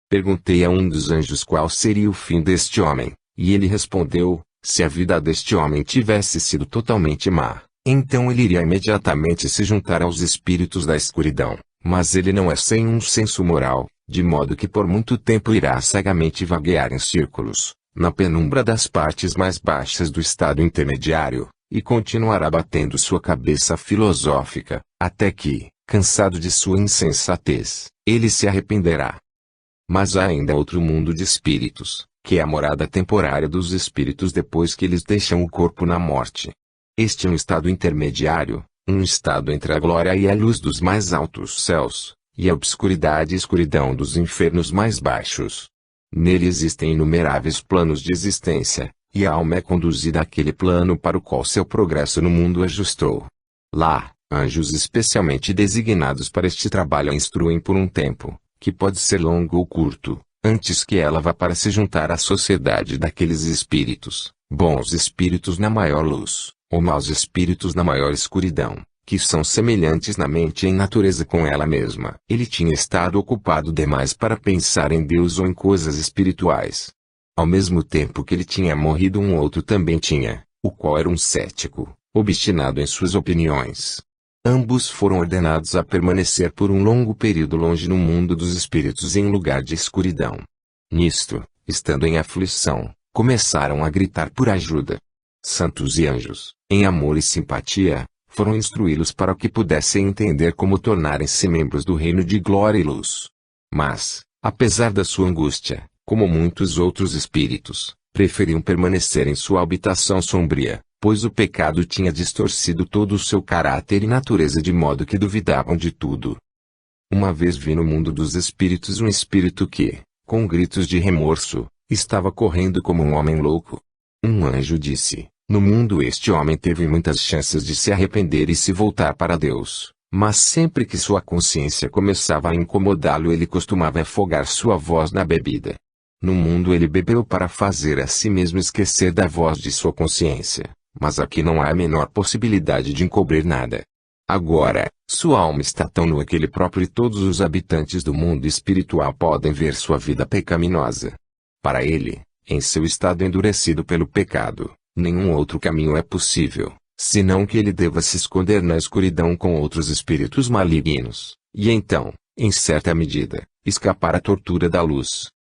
Perguntei a um dos anjos qual seria o fim deste homem, e ele respondeu: se a vida deste homem tivesse sido totalmente má, então ele iria imediatamente se juntar aos espíritos da escuridão, mas ele não é sem um senso moral, de modo que por muito tempo irá cegamente vaguear em círculos, na penumbra das partes mais baixas do estado intermediário, e continuará batendo sua cabeça filosófica, até que, cansado de sua insensatez, ele se arrependerá. Mas há ainda outro mundo de espíritos, que é a morada temporária dos espíritos depois que eles deixam o corpo na morte. Este é um estado intermediário, um estado entre a glória e a luz dos mais altos céus, e a obscuridade e escuridão dos infernos mais baixos. Nele existem inumeráveis planos de existência, e a alma é conduzida àquele plano para o qual seu progresso no mundo ajustou. Lá, anjos especialmente designados para este trabalho a instruem por um tempo, que pode ser longo ou curto, antes que ela vá para se juntar à sociedade daqueles espíritos, bons espíritos na maior luz, ou maus espíritos na maior escuridão, que são semelhantes na mente e em natureza com ela mesma. Ele tinha estado ocupado demais para pensar em Deus ou em coisas espirituais. Ao mesmo tempo que ele tinha morrido, um outro também tinha, o qual era um cético, obstinado em suas opiniões. Ambos foram ordenados a permanecer por um longo período longe no mundo dos espíritos em lugar de escuridão. Nisto, estando em aflição, começaram a gritar por ajuda. Santos e anjos, em amor e simpatia, foram instruí-los para que pudessem entender como tornarem-se membros do reino de glória e luz. Mas, apesar da sua angústia, como muitos outros espíritos, preferiam permanecer em sua habitação sombria, pois o pecado tinha distorcido todo o seu caráter e natureza de modo que duvidavam de tudo. Uma vez vi no mundo dos espíritos um espírito que, com gritos de remorso, estava correndo como um homem louco. Um anjo disse: no mundo este homem teve muitas chances de se arrepender e se voltar para Deus, mas sempre que sua consciência começava a incomodá-lo ele costumava afogar sua voz na bebida. No mundo ele bebeu para fazer a si mesmo esquecer da voz de sua consciência. Mas aqui não há a menor possibilidade de encobrir nada. Agora, sua alma está tão nua que ele próprio e todos os habitantes do mundo espiritual podem ver sua vida pecaminosa. Para ele, em seu estado endurecido pelo pecado, nenhum outro caminho é possível, senão que ele deva se esconder na escuridão com outros espíritos malignos, e então, em certa medida, escapar à tortura da luz.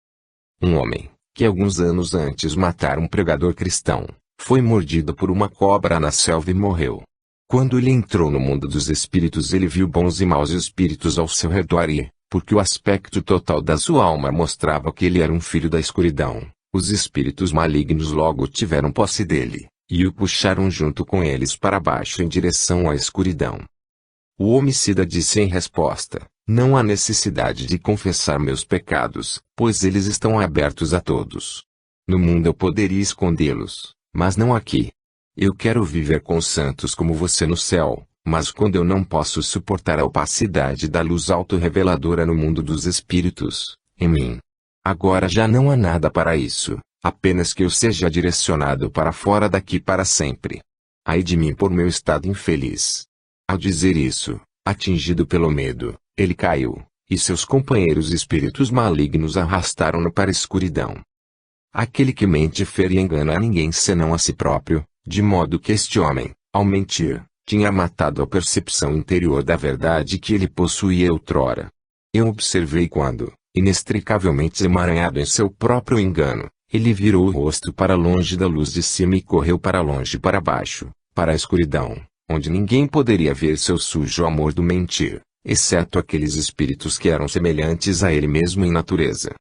Um homem, que alguns anos antes matara um pregador cristão, foi mordido por uma cobra na selva e morreu. Quando ele entrou no mundo dos espíritos ele viu bons e maus espíritos ao seu redor e, porque o aspecto total da sua alma mostrava que ele era um filho da escuridão, os espíritos malignos logo tiveram posse dele, e o puxaram junto com eles para baixo em direção à escuridão. O homicida disse em resposta: não há necessidade de confessar meus pecados, pois eles estão abertos a todos. No mundo eu poderia escondê-los, mas não aqui. Eu quero viver com os santos como você no céu, mas quando eu não posso suportar a opacidade da luz autorreveladora no mundo dos espíritos, em mim. Agora já não há nada para isso, apenas que eu seja direcionado para fora daqui para sempre. Ai de mim por meu estado infeliz. Ao dizer isso, atingido pelo medo, ele caiu, e seus companheiros espíritos malignos arrastaram-no para a escuridão. Aquele que mente fere e engana a ninguém senão a si próprio, de modo que este homem, ao mentir, tinha matado a percepção interior da verdade que ele possuía outrora. Eu observei quando, inextricavelmente emaranhado em seu próprio engano, ele virou o rosto para longe da luz de cima e correu para longe para baixo, para a escuridão, onde ninguém poderia ver seu sujo amor do mentir, exceto aqueles espíritos que eram semelhantes a ele mesmo em natureza.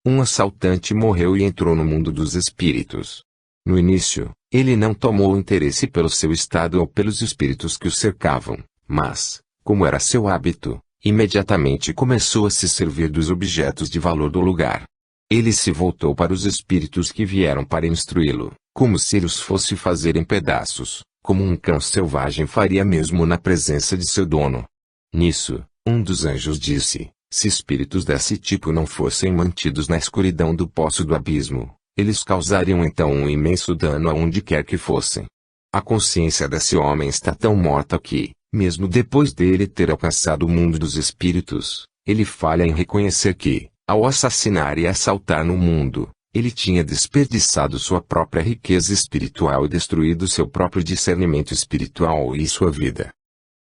Um assaltante morreu e entrou no mundo dos espíritos. No início, ele não tomou interesse pelo seu estado ou pelos espíritos que o cercavam, mas, como era seu hábito, imediatamente começou a se servir dos objetos de valor do lugar. Ele se voltou para os espíritos que vieram para instruí-lo, como se ele os fosse fazer em pedaços, como um cão selvagem faria mesmo na presença de seu dono. Nisso, um dos anjos disse: Se espíritos desse tipo não fossem mantidos na escuridão do poço do abismo, eles causariam então um imenso dano aonde quer que fossem. A consciência desse homem está tão morta que, mesmo depois dele ter alcançado o mundo dos espíritos, ele falha em reconhecer que, ao assassinar e assaltar no mundo, ele tinha desperdiçado sua própria riqueza espiritual e destruído seu próprio discernimento espiritual e sua vida.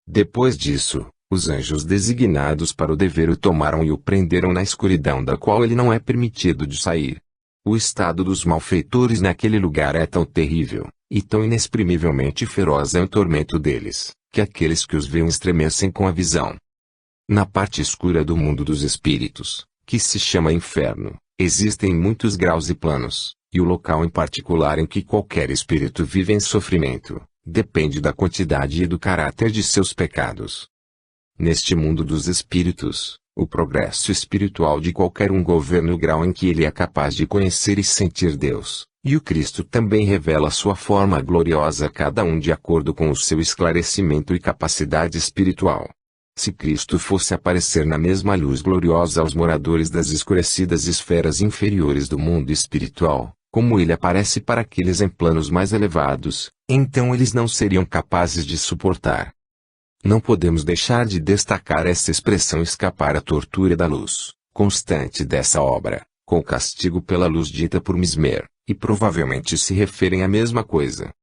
Depois disso, os anjos designados para o dever o tomaram e o prenderam na escuridão da qual ele não é permitido de sair. O estado dos malfeitores naquele lugar é tão terrível, e tão inexprimivelmente feroz é o tormento deles, que aqueles que os veem estremecem com a visão. Na parte escura do mundo dos espíritos, que se chama inferno, existem muitos graus e planos, e o local em particular em que qualquer espírito vive em sofrimento, depende da quantidade e do caráter de seus pecados. Neste mundo dos espíritos, o progresso espiritual de qualquer um governa o grau em que ele é capaz de conhecer e sentir Deus, e o Cristo também revela sua forma gloriosa a cada um de acordo com o seu esclarecimento e capacidade espiritual. Se Cristo fosse aparecer na mesma luz gloriosa aos moradores das escurecidas esferas inferiores do mundo espiritual, como ele aparece para aqueles em planos mais elevados, então eles não seriam capazes de suportar. Não podemos deixar de destacar essa expressão escapar à tortura da luz, constante dessa obra, com o castigo pela luz dita por Mesmer, e provavelmente se referem à mesma coisa.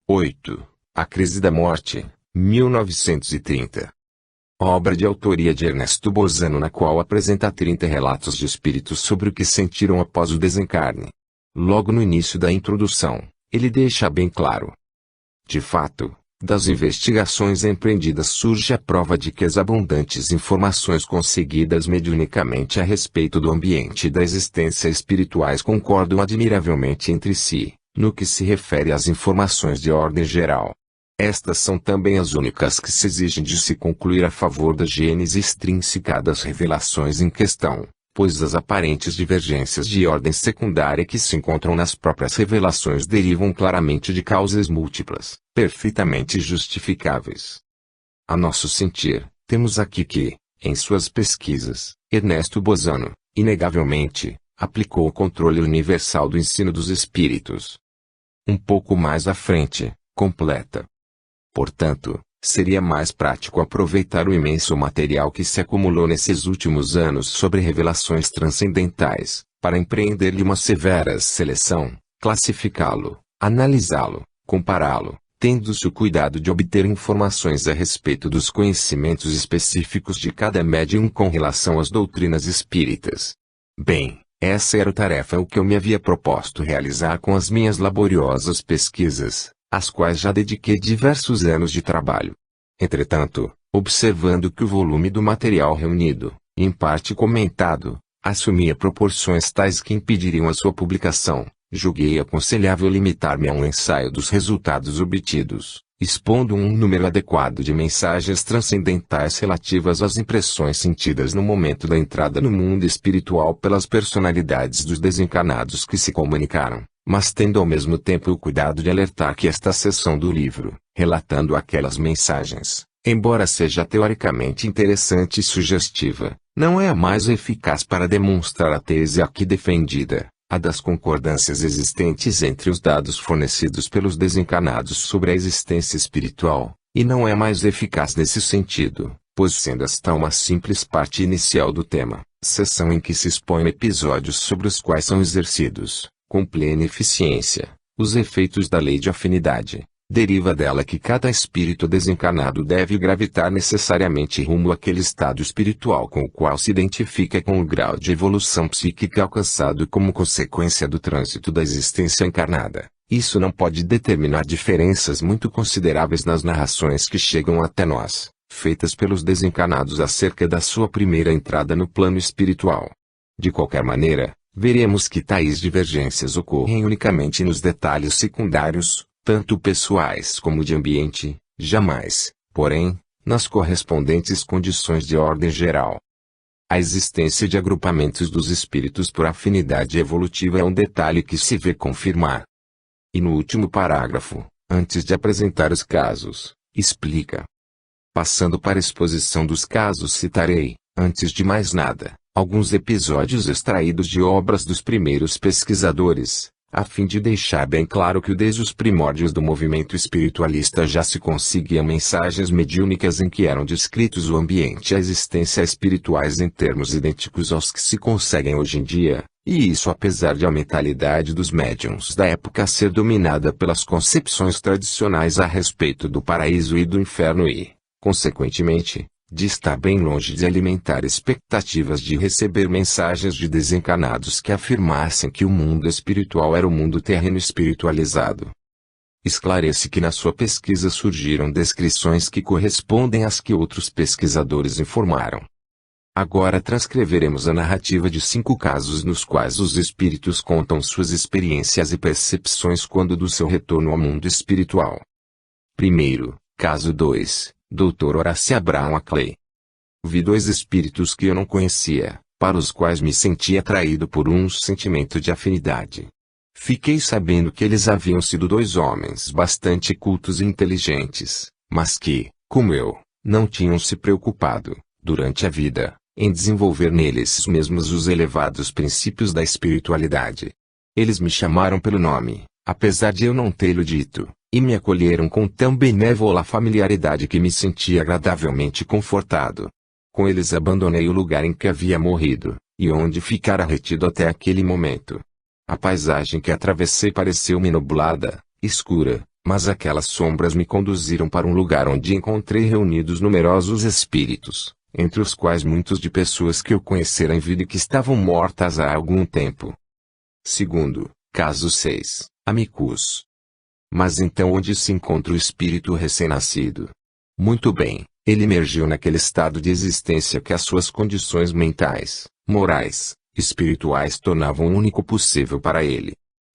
8. A Crise da Morte, 1930. Obra de autoria de Ernesto Bozano na qual apresenta 30 relatos de espíritos sobre o que sentiram após o desencarne. Logo no início da introdução, ele deixa bem claro. De fato, das investigações empreendidas surge a prova de que as abundantes informações conseguidas mediunicamente a respeito do ambiente e da existência espirituais concordam admiravelmente entre si, no que se refere às informações de ordem geral. Estas são também as únicas que se exigem de se concluir a favor da gênese extrínseca das revelações em questão, pois as aparentes divergências de ordem secundária que se encontram nas próprias revelações derivam claramente de causas múltiplas, perfeitamente justificáveis. A nosso sentir, temos aqui que, em suas pesquisas, Ernesto Bozano, inegavelmente, aplicou o controle universal do ensino dos espíritos. Um pouco mais à frente, completa. Portanto, seria mais prático aproveitar o imenso material que se acumulou nesses últimos anos sobre revelações transcendentais, para empreender-lhe uma severa seleção, classificá-lo, analisá-lo, compará-lo, tendo-se o cuidado de obter informações a respeito dos conhecimentos específicos de cada médium com relação às doutrinas espíritas. Bem, essa era a tarefa que eu me havia proposto realizar com as minhas laboriosas pesquisas, às quais já dediquei diversos anos de trabalho. Entretanto, observando que o volume do material reunido, em parte comentado, assumia proporções tais que impediriam a sua publicação, julguei aconselhável limitar-me a um ensaio dos resultados obtidos, expondo um número adequado de mensagens transcendentais relativas às impressões sentidas no momento da entrada no mundo espiritual pelas personalidades dos desencarnados que se comunicaram, mas tendo ao mesmo tempo o cuidado de alertar que esta seção do livro, relatando aquelas mensagens, embora seja teoricamente interessante e sugestiva, não é a mais eficaz para demonstrar a tese aqui defendida, a das concordâncias existentes entre os dados fornecidos pelos desencarnados sobre a existência espiritual, e não é mais eficaz nesse sentido, pois sendo esta uma simples parte inicial do tema, seção em que se expõem episódios sobre os quais são exercidos, com plena eficiência, os efeitos da lei de afinidade, deriva dela que cada espírito desencarnado deve gravitar necessariamente rumo àquele estado espiritual com o qual se identifica com o grau de evolução psíquica alcançado como consequência do trânsito da existência encarnada. Isso não pode determinar diferenças muito consideráveis nas narrações que chegam até nós, feitas pelos desencarnados acerca da sua primeira entrada no plano espiritual. De qualquer maneira, veremos que tais divergências ocorrem unicamente nos detalhes secundários, tanto pessoais como de ambiente, jamais, porém, nas correspondentes condições de ordem geral. A existência de agrupamentos dos espíritos por afinidade evolutiva é um detalhe que se vê confirmar. E no último parágrafo, antes de apresentar os casos, explica. Passando para a exposição dos casos citarei, Antes de mais nada, alguns episódios extraídos de obras dos primeiros pesquisadores, a fim de deixar bem claro que desde os primórdios do movimento espiritualista já se conseguiam mensagens mediúnicas em que eram descritos o ambiente e a existência espirituais em termos idênticos aos que se conseguem hoje em dia, e isso apesar de a mentalidade dos médiuns da época ser dominada pelas concepções tradicionais a respeito do paraíso e do inferno e, consequentemente, de estar bem longe de alimentar expectativas de receber mensagens de desencarnados que afirmassem que o mundo espiritual era o mundo terreno espiritualizado. Esclarece que na sua pesquisa surgiram descrições que correspondem às que outros pesquisadores informaram. Agora transcreveremos a narrativa de 5 casos nos quais os espíritos contam suas experiências e percepções quando do seu retorno ao mundo espiritual. Primeiro, caso 2. Dr. Horace Abraham Ackley. Vi 2 espíritos que eu não conhecia, para os quais me senti atraído por um sentimento de afinidade. Fiquei sabendo que eles haviam sido 2 homens bastante cultos e inteligentes, mas que, como eu, não tinham se preocupado, durante a vida, em desenvolver neles mesmos os elevados princípios da espiritualidade. Eles me chamaram pelo nome, apesar de eu não tê-lo dito, e me acolheram com tão benévola familiaridade que me senti agradavelmente confortado. Com eles abandonei o lugar em que havia morrido, e onde ficara retido até aquele momento. A paisagem que atravessei pareceu-me nublada, escura, mas aquelas sombras me conduziram para um lugar onde encontrei reunidos numerosos espíritos, entre os quais muitos de pessoas que eu conhecera em vida e que estavam mortas há algum tempo. Segundo, caso 6, Amicus. Mas então onde se encontra o espírito recém-nascido? Muito bem, ele emergiu naquele estado de existência que as suas condições mentais, morais, espirituais tornavam único possível para ele.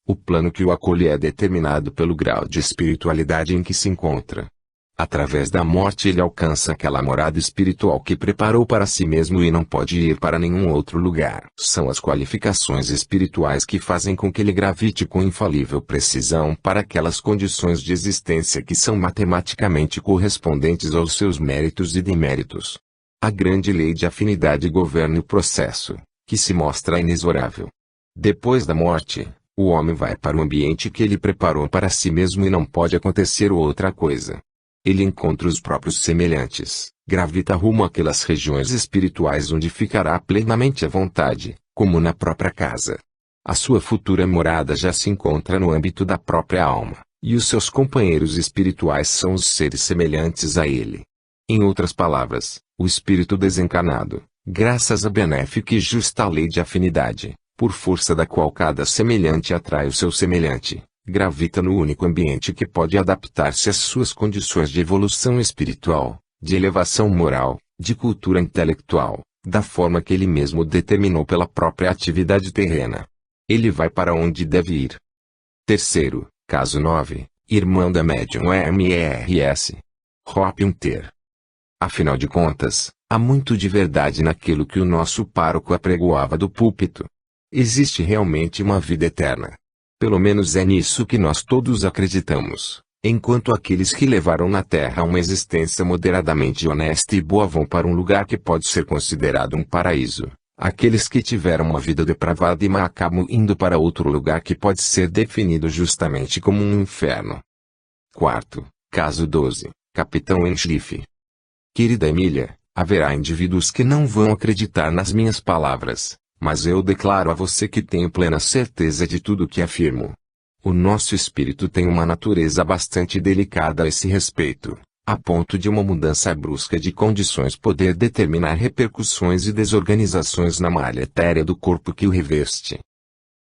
O plano que o acolhe é determinado pelo grau de espiritualidade em que se encontra. Através da morte ele alcança aquela morada espiritual que preparou para si mesmo e não pode ir para nenhum outro lugar. São as qualificações espirituais que fazem com que ele gravite com infalível precisão para aquelas condições de existência que são matematicamente correspondentes aos seus méritos e deméritos. A grande lei de afinidade governa o processo, que se mostra inexorável. Depois da morte, o homem vai para o ambiente que ele preparou para si mesmo e não pode acontecer outra coisa. Ele encontra os próprios semelhantes, gravita rumo àquelas regiões espirituais onde ficará plenamente à vontade, como na própria casa. A sua futura morada já se encontra no âmbito da própria alma, e os seus companheiros espirituais são os seres semelhantes a ele. Em outras palavras, o espírito desencarnado, graças à benéfica e justa lei de afinidade, por força da qual cada semelhante atrai o seu semelhante, gravita no único ambiente que pode adaptar-se às suas condições de evolução espiritual, de elevação moral, de cultura intelectual, da forma que ele mesmo determinou pela própria atividade terrena. Ele vai para onde deve ir. Terceiro, caso 9, irmã da médium MRS. Hope Hunter. Afinal de contas, há muito de verdade naquilo que o nosso pároco apregoava do púlpito. Existe realmente uma vida eterna. Pelo menos é nisso que nós todos acreditamos, enquanto aqueles que levaram na Terra uma existência moderadamente honesta e boa vão para um lugar que pode ser considerado um paraíso. Aqueles que tiveram uma vida depravada e má acabam indo para outro lugar que pode ser definido justamente como um inferno. Quarto, caso 12, Capitão Enchlife. Querida Emília, haverá indivíduos que não vão acreditar nas minhas palavras. Mas eu declaro a você que tenho plena certeza de tudo o que afirmo. O nosso espírito tem uma natureza bastante delicada a esse respeito, a ponto de uma mudança brusca de condições poder determinar repercussões e desorganizações na malha etérea do corpo que o reveste.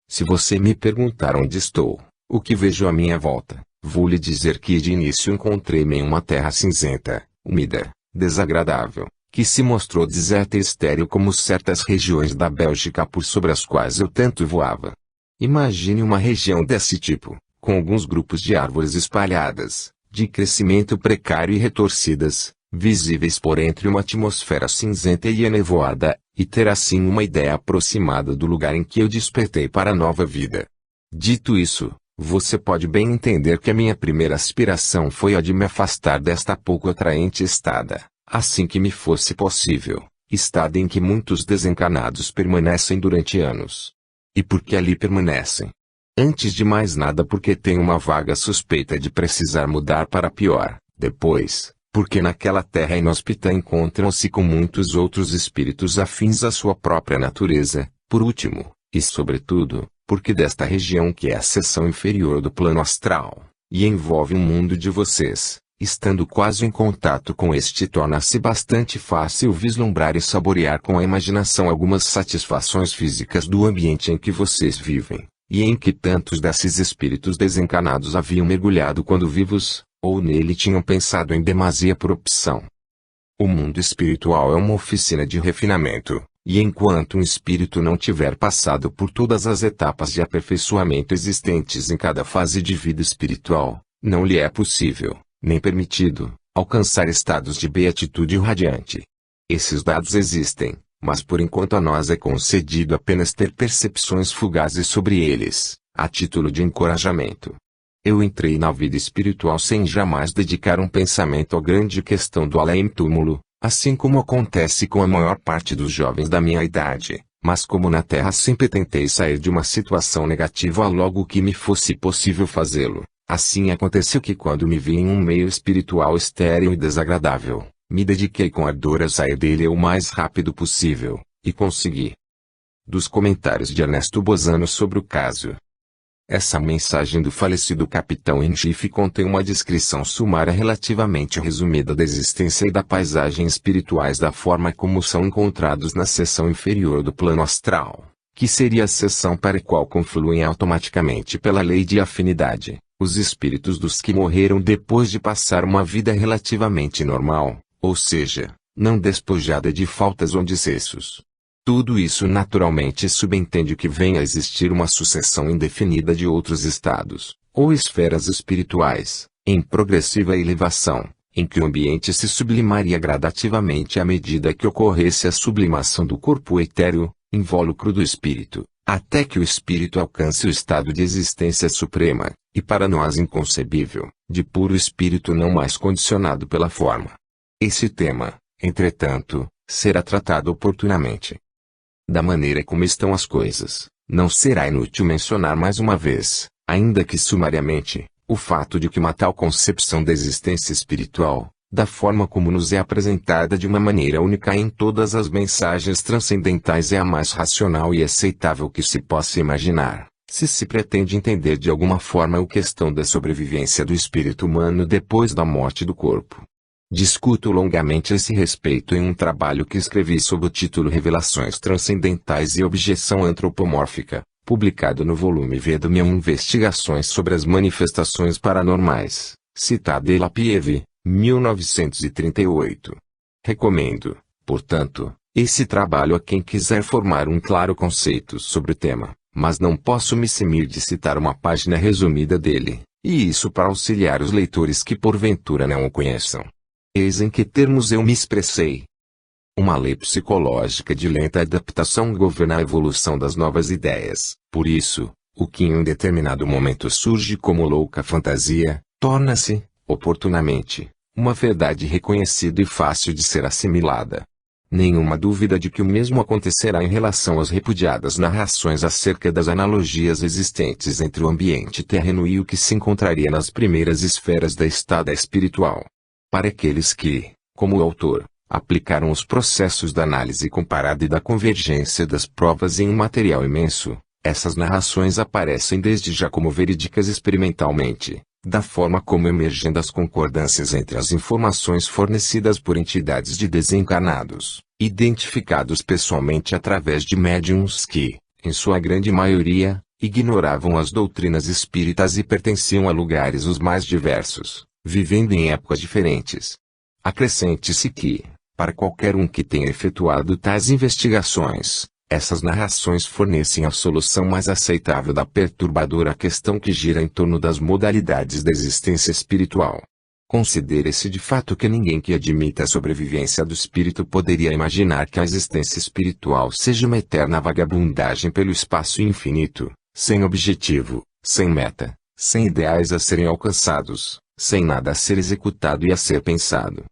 Se você me perguntar onde estou, o que vejo à minha volta, vou lhe dizer que de início encontrei-me em uma terra cinzenta, úmida, desagradável, que se mostrou deserta e estéril como certas regiões da Bélgica por sobre as quais eu tanto voava. Imagine uma região desse tipo, com alguns grupos de árvores espalhadas, de crescimento precário e retorcidas, visíveis por entre uma atmosfera cinzenta e enevoada, e ter assim uma ideia aproximada do lugar em que eu despertei para a nova vida. Dito isso, você pode bem entender que a minha primeira aspiração foi a de me afastar desta pouco atraente estada, assim que me fosse possível, estado em que muitos desencarnados permanecem durante anos. E por que ali permanecem? Antes de mais nada porque têm uma vaga suspeita de precisar mudar para pior. Depois, porque naquela terra inóspita encontram-se com muitos outros espíritos afins à sua própria natureza. Por último, e sobretudo, porque desta região que é a seção inferior do plano astral, e envolve o mundo de vocês, estando quase em contato com este torna-se bastante fácil vislumbrar e saborear com a imaginação algumas satisfações físicas do ambiente em que vocês vivem, e em que tantos desses espíritos desencarnados haviam mergulhado quando vivos, ou nele tinham pensado em demasia por opção. O mundo espiritual é uma oficina de refinamento, e enquanto um espírito não tiver passado por todas as etapas de aperfeiçoamento existentes em cada fase de vida espiritual, não lhe é possível, nem permitido, alcançar estados de beatitude radiante. Esses dados existem, mas por enquanto a nós é concedido apenas ter percepções fugazes sobre eles, a título de encorajamento. Eu entrei na vida espiritual sem jamais dedicar um pensamento à grande questão do além-túmulo, assim como acontece com a maior parte dos jovens da minha idade, mas como na Terra sempre tentei sair de uma situação negativa logo que me fosse possível fazê-lo, assim aconteceu que quando me vi em um meio espiritual estéril e desagradável, me dediquei com ardor a sair dele o mais rápido possível, e consegui. Dos comentários de Ernesto Bozano sobre o caso. Essa mensagem do falecido capitão Enchife contém uma descrição sumária relativamente resumida da existência e da paisagem espirituais da forma como são encontrados na seção inferior do plano astral, que seria a seção para a qual confluem automaticamente pela lei de afinidade, os espíritos dos que morreram depois de passar uma vida relativamente normal, ou seja, não despojada de faltas ou excessos. Tudo isso naturalmente subentende que venha a existir uma sucessão indefinida de outros estados, ou esferas espirituais, em progressiva elevação, em que o ambiente se sublimaria gradativamente à medida que ocorresse a sublimação do corpo etéreo, invólucro do espírito, até que o espírito alcance o estado de existência suprema, e para nós inconcebível, de puro espírito não mais condicionado pela forma. Esse tema, entretanto, será tratado oportunamente. Da maneira como estão as coisas, não será inútil mencionar mais uma vez, ainda que sumariamente, o fato de que uma tal concepção da existência espiritual, da forma como nos é apresentada de uma maneira única em todas as mensagens transcendentais, é a mais racional e aceitável que se possa imaginar, se se pretende entender de alguma forma a questão da sobrevivência do espírito humano depois da morte do corpo. Discuto longamente a esse respeito em um trabalho que escrevi sob o título Revelações Transcendentais e Objeção Antropomórfica, publicado no volume V do meu Investigações sobre as Manifestações Paranormais, Citadela Pieve, 1938. Recomendo, portanto, esse trabalho a quem quiser formar um claro conceito sobre o tema, mas não posso me eximir de citar uma página resumida dele, e isso para auxiliar os leitores que porventura não o conheçam. Eis em que termos eu me expressei. Uma lei psicológica de lenta adaptação governa a evolução das novas ideias. Por isso, o que em um determinado momento surge como louca fantasia, torna-se, oportunamente, uma verdade reconhecida e fácil de ser assimilada. Nenhuma dúvida de que o mesmo acontecerá em relação às repudiadas narrações acerca das analogias existentes entre o ambiente terreno e o que se encontraria nas primeiras esferas da estada espiritual. Para aqueles que, como o autor, aplicaram os processos da análise comparada e da convergência das provas em um material imenso, essas narrações aparecem desde já como verídicas experimentalmente, da forma como emergem das concordâncias entre as informações fornecidas por entidades de desencarnados, identificados pessoalmente através de médiuns que, em sua grande maioria, ignoravam as doutrinas espíritas e pertenciam a lugares os mais diversos, vivendo em épocas diferentes. Acrescente-se que, para qualquer um que tenha efetuado tais investigações, essas narrações fornecem a solução mais aceitável da perturbadora questão que gira em torno das modalidades da existência espiritual. Considere-se de fato que ninguém que admita a sobrevivência do espírito poderia imaginar que a existência espiritual seja uma eterna vagabundagem pelo espaço infinito, sem objetivo, sem meta, sem ideais a serem alcançados, sem nada a ser executado e a ser pensado.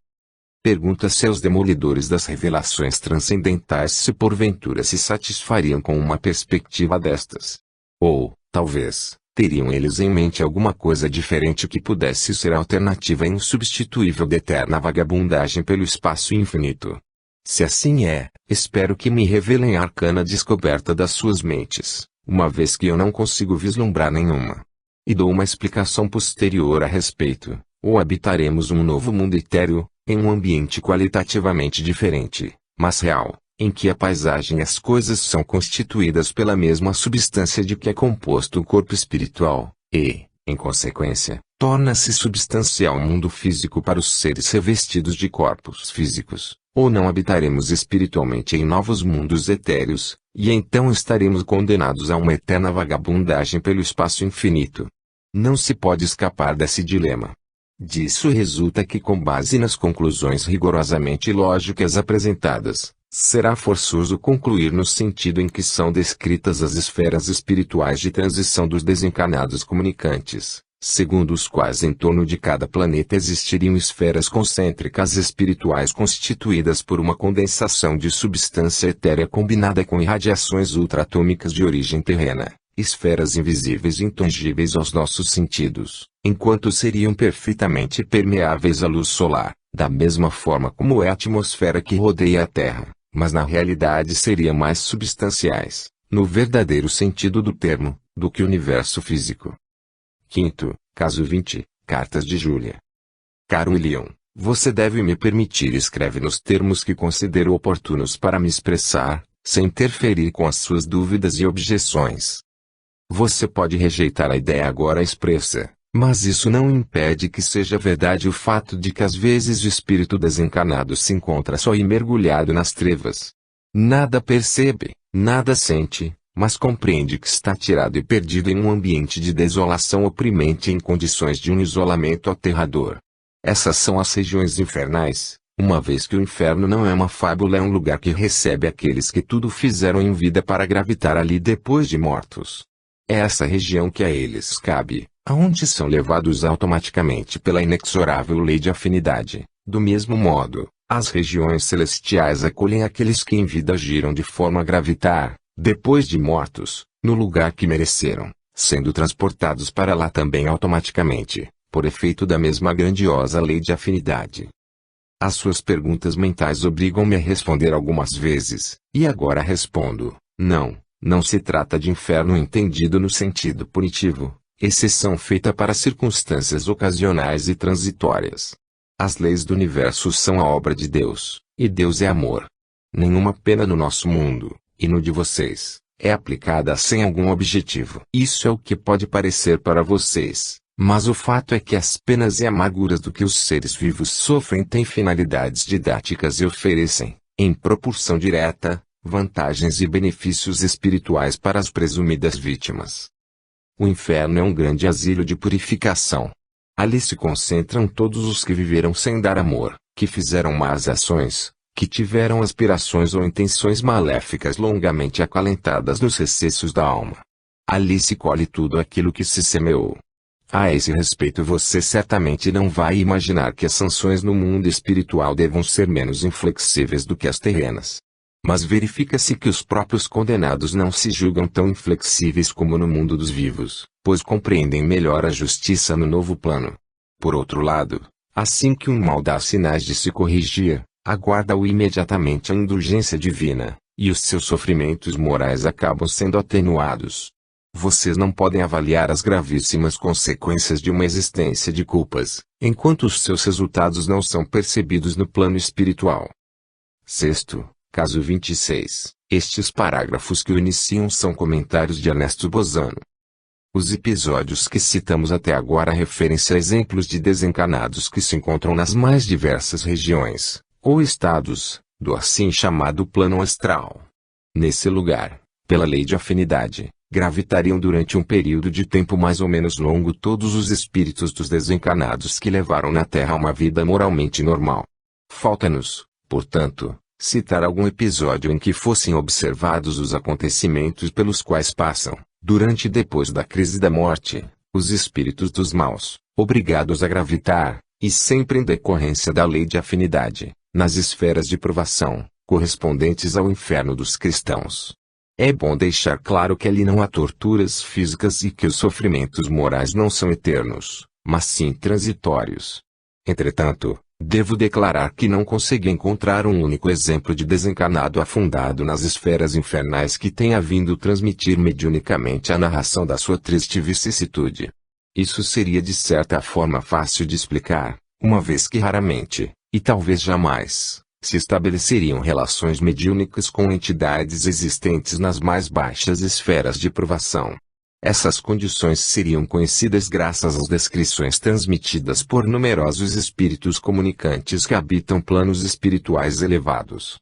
Pergunta-se aos demolidores das revelações transcendentais se porventura se satisfariam com uma perspectiva destas. Ou, talvez, teriam eles em mente alguma coisa diferente que pudesse ser a alternativa insubstituível da eterna vagabundagem pelo espaço infinito. Se assim é, espero que me revelem a arcana descoberta das suas mentes, uma vez que eu não consigo vislumbrar nenhuma. E dou uma explicação posterior a respeito. Ou habitaremos um novo mundo etéreo, em um ambiente qualitativamente diferente, mas real, em que a paisagem e as coisas são constituídas pela mesma substância de que é composto o corpo espiritual, e, em consequência, torna-se substancial o mundo físico para os seres revestidos de corpos físicos, ou não habitaremos espiritualmente em novos mundos etéreos, e então estaremos condenados a uma eterna vagabundagem pelo espaço infinito. Não se pode escapar desse dilema. Disso resulta que, com base nas conclusões rigorosamente lógicas apresentadas, será forçoso concluir no sentido em que são descritas as esferas espirituais de transição dos desencarnados comunicantes, segundo os quais em torno de cada planeta existiriam esferas concêntricas espirituais constituídas por uma condensação de substância etérea combinada com irradiações ultraatômicas de origem terrena. Esferas invisíveis e intangíveis aos nossos sentidos, enquanto seriam perfeitamente permeáveis à luz solar, da mesma forma como é a atmosfera que rodeia a Terra, mas na realidade seriam mais substanciais, no verdadeiro sentido do termo, do que o universo físico. Quinto, caso 20, Cartas de Júlia. Caro William, você deve me permitir escreve nos termos que considero oportunos para me expressar, sem interferir com as suas dúvidas e objeções. Você pode rejeitar a ideia agora expressa, mas isso não impede que seja verdade o fato de que às vezes o espírito desencarnado se encontra só e mergulhado nas trevas. Nada percebe, nada sente, mas compreende que está tirado e perdido em um ambiente de desolação oprimente em condições de um isolamento aterrador. Essas são as regiões infernais, uma vez que o inferno não é uma fábula, é um lugar que recebe aqueles que tudo fizeram em vida para gravitar ali depois de mortos. É essa região que a eles cabe, aonde são levados automaticamente pela inexorável lei de afinidade. Do mesmo modo, as regiões celestiais acolhem aqueles que em vida agiram de forma a gravitar, depois de mortos, no lugar que mereceram, sendo transportados para lá também automaticamente, por efeito da mesma grandiosa lei de afinidade. As suas perguntas mentais obrigam-me a responder algumas vezes, e agora respondo, não. Não se trata de inferno entendido no sentido punitivo, exceção feita para circunstâncias ocasionais e transitórias. As leis do universo são a obra de Deus, e Deus é amor. Nenhuma pena no nosso mundo, e no de vocês, é aplicada sem algum objetivo. Isso é o que pode parecer para vocês, mas o fato é que as penas e amarguras do que os seres vivos sofrem têm finalidades didáticas e oferecem, em proporção direta, vantagens e benefícios espirituais para as presumidas vítimas. O inferno é um grande asilo de purificação. Ali se concentram todos os que viveram sem dar amor, que fizeram más ações, que tiveram aspirações ou intenções maléficas longamente acalentadas nos recessos da alma. Ali se colhe tudo aquilo que se semeou. A esse respeito você certamente não vai imaginar que as sanções no mundo espiritual devam ser menos inflexíveis do que as terrenas. Mas verifica-se que os próprios condenados não se julgam tão inflexíveis como no mundo dos vivos, pois compreendem melhor a justiça no novo plano. Por outro lado, assim que um mal dá sinais de se corrigir, aguarda-o imediatamente a indulgência divina, e os seus sofrimentos morais acabam sendo atenuados. Vocês não podem avaliar as gravíssimas consequências de uma existência de culpas, enquanto os seus resultados não são percebidos no plano espiritual. Sexto, caso 26. Estes parágrafos que o iniciam são comentários de Ernesto Bozano. Os episódios que citamos até agora referem-se a exemplos de desencarnados que se encontram nas mais diversas regiões, ou estados, do assim chamado plano astral. Nesse lugar, pela lei de afinidade, gravitariam durante um período de tempo mais ou menos longo todos os espíritos dos desencarnados que levaram na Terra uma vida moralmente normal. Falta-nos, portanto, citar algum episódio em que fossem observados os acontecimentos pelos quais passam, durante e depois da crise da morte, os espíritos dos maus, obrigados a gravitar, e sempre em decorrência da lei de afinidade, nas esferas de provação, correspondentes ao inferno dos cristãos. É bom deixar claro que ali não há torturas físicas e que os sofrimentos morais não são eternos, mas sim transitórios. Entretanto, devo declarar que não consegui encontrar um único exemplo de desencarnado afundado nas esferas infernais que tenha vindo transmitir mediunicamente a narração da sua triste vicissitude. Isso seria de certa forma fácil de explicar, uma vez que raramente, e talvez jamais, se estabeleceriam relações mediúnicas com entidades existentes nas mais baixas esferas de provação. Essas condições seriam conhecidas graças às descrições transmitidas por numerosos espíritos comunicantes que habitam planos espirituais elevados.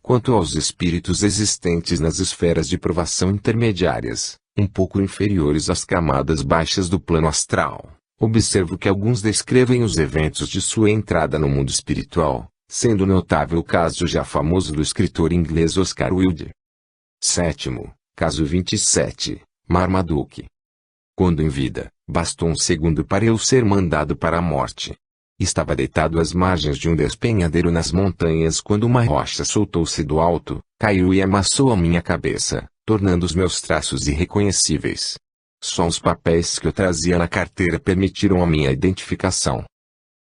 Quanto aos espíritos existentes nas esferas de provação intermediárias, um pouco inferiores às camadas baixas do plano astral, observo que alguns descrevem os eventos de sua entrada no mundo espiritual, sendo notável o caso já famoso do escritor inglês Oscar Wilde. 7º, caso 27. Marmaduke. Quando em vida, bastou um segundo para eu ser mandado para a morte. Estava deitado às margens de um despenhadeiro nas montanhas quando uma rocha soltou-se do alto, caiu e amassou a minha cabeça, tornando os meus traços irreconhecíveis. Só os papéis que eu trazia na carteira permitiram a minha identificação.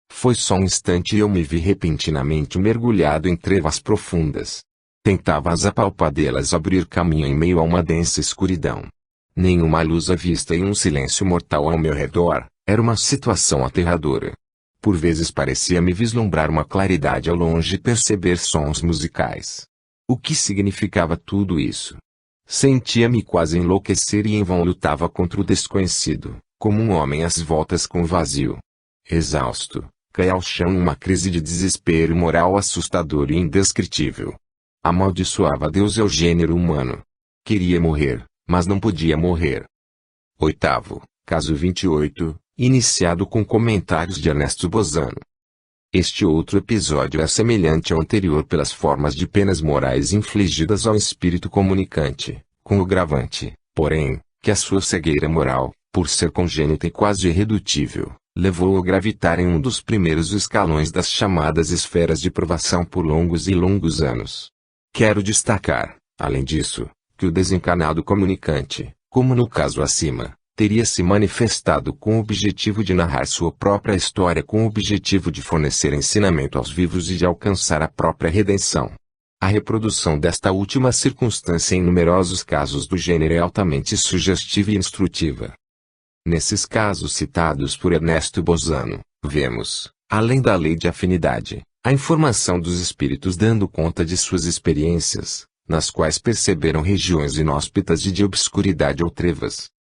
Foi só um instante e eu me vi repentinamente mergulhado em trevas profundas. Tentava as apalpadeiras abrir caminho em meio a uma densa escuridão. Nenhuma luz à vista e um silêncio mortal ao meu redor, era uma situação aterradora. Por vezes parecia-me vislumbrar uma claridade ao longe e perceber sons musicais. O que significava tudo isso? Sentia-me quase enlouquecer e em vão lutava contra o desconhecido, como um homem às voltas com o vazio. Exausto, caí ao chão em uma crise de desespero moral assustador e indescritível. Amaldiçoava Deus e o gênero humano. Queria morrer, mas não podia morrer. 8º, caso 28, iniciado com comentários de Ernesto Bozano. Este outro episódio é semelhante ao anterior pelas formas de penas morais infligidas ao espírito comunicante, com o agravante, porém, que a sua cegueira moral, por ser congênita e quase irredutível, levou-o a gravitar em um dos primeiros escalões das chamadas esferas de provação por longos e longos anos. Quero destacar, além disso, que o desencarnado comunicante, como no caso acima, teria se manifestado com o objetivo de narrar sua própria história com o objetivo de fornecer ensinamento aos vivos e de alcançar a própria redenção. A reprodução desta última circunstância em numerosos casos do gênero é altamente sugestiva e instrutiva. Nesses casos citados por Ernesto Bozano, vemos, além da lei de afinidade, a informação dos espíritos dando conta de suas experiências, nas quais perceberam regiões inóspitas e de obscuridade ou trevas.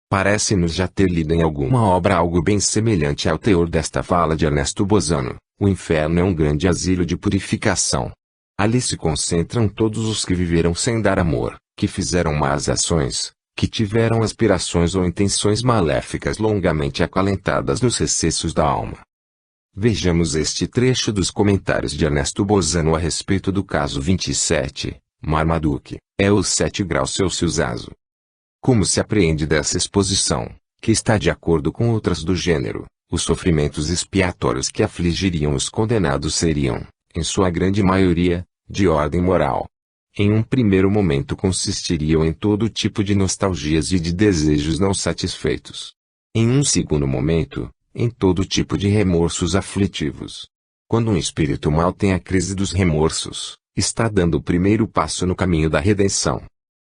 Parece-nos já ter lido em alguma obra algo bem semelhante ao teor desta fala de Ernesto Bozano. O inferno é um grande asilo de purificação. Ali se concentram todos os que viveram sem dar amor, que fizeram más ações, que tiveram aspirações ou intenções maléficas longamente acalentadas nos recessos da alma. Vejamos este trecho dos comentários de Ernesto Bozano a respeito do caso 27. Marmaduke, é os 7 graus Celsius azo. Como se apreende dessa exposição, que está de acordo com outras do gênero, os sofrimentos expiatórios que afligiriam os condenados seriam, em sua grande maioria, de ordem moral. Em um primeiro momento consistiriam em todo tipo de nostalgias e de desejos não satisfeitos. Em um segundo momento, em todo tipo de remorsos aflitivos. Quando um espírito mau tem a crise dos remorsos, está dando o primeiro passo no caminho da redenção.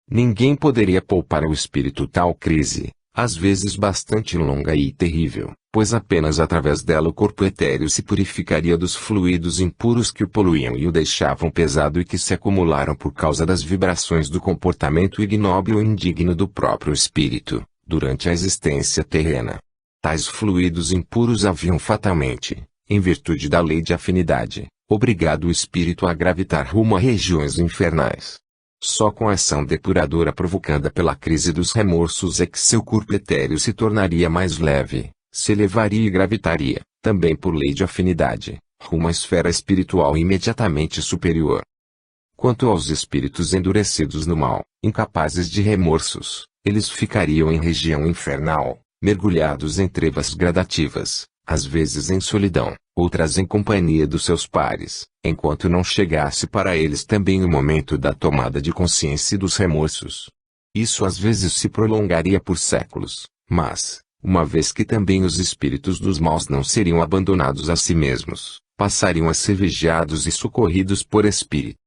Ninguém poderia poupar ao espírito tal crise, às vezes bastante longa e terrível, pois apenas através dela o corpo etéreo se purificaria dos fluidos impuros que o poluíam e o deixavam pesado e que se acumularam por causa das vibrações do comportamento ignóbil e indigno do próprio espírito, durante a existência terrena. Tais fluidos impuros haviam fatalmente, em virtude da lei de afinidade, obrigado o espírito a gravitar rumo a regiões infernais. Só com a ação depuradora provocada pela crise dos remorsos é que seu corpo etéreo se tornaria mais leve, se elevaria e gravitaria, também por lei de afinidade, rumo à esfera espiritual imediatamente superior. Quanto aos espíritos endurecidos no mal, incapazes de remorsos, eles ficariam em região infernal, mergulhados em trevas gradativas, às vezes em solidão, outras em companhia dos seus pares, enquanto não chegasse para eles também o momento da tomada de consciência e dos remorsos. Isso às vezes se prolongaria por séculos, mas, uma vez que também os espíritos dos maus não seriam abandonados a si mesmos, passariam a ser vigiados e socorridos por espíritos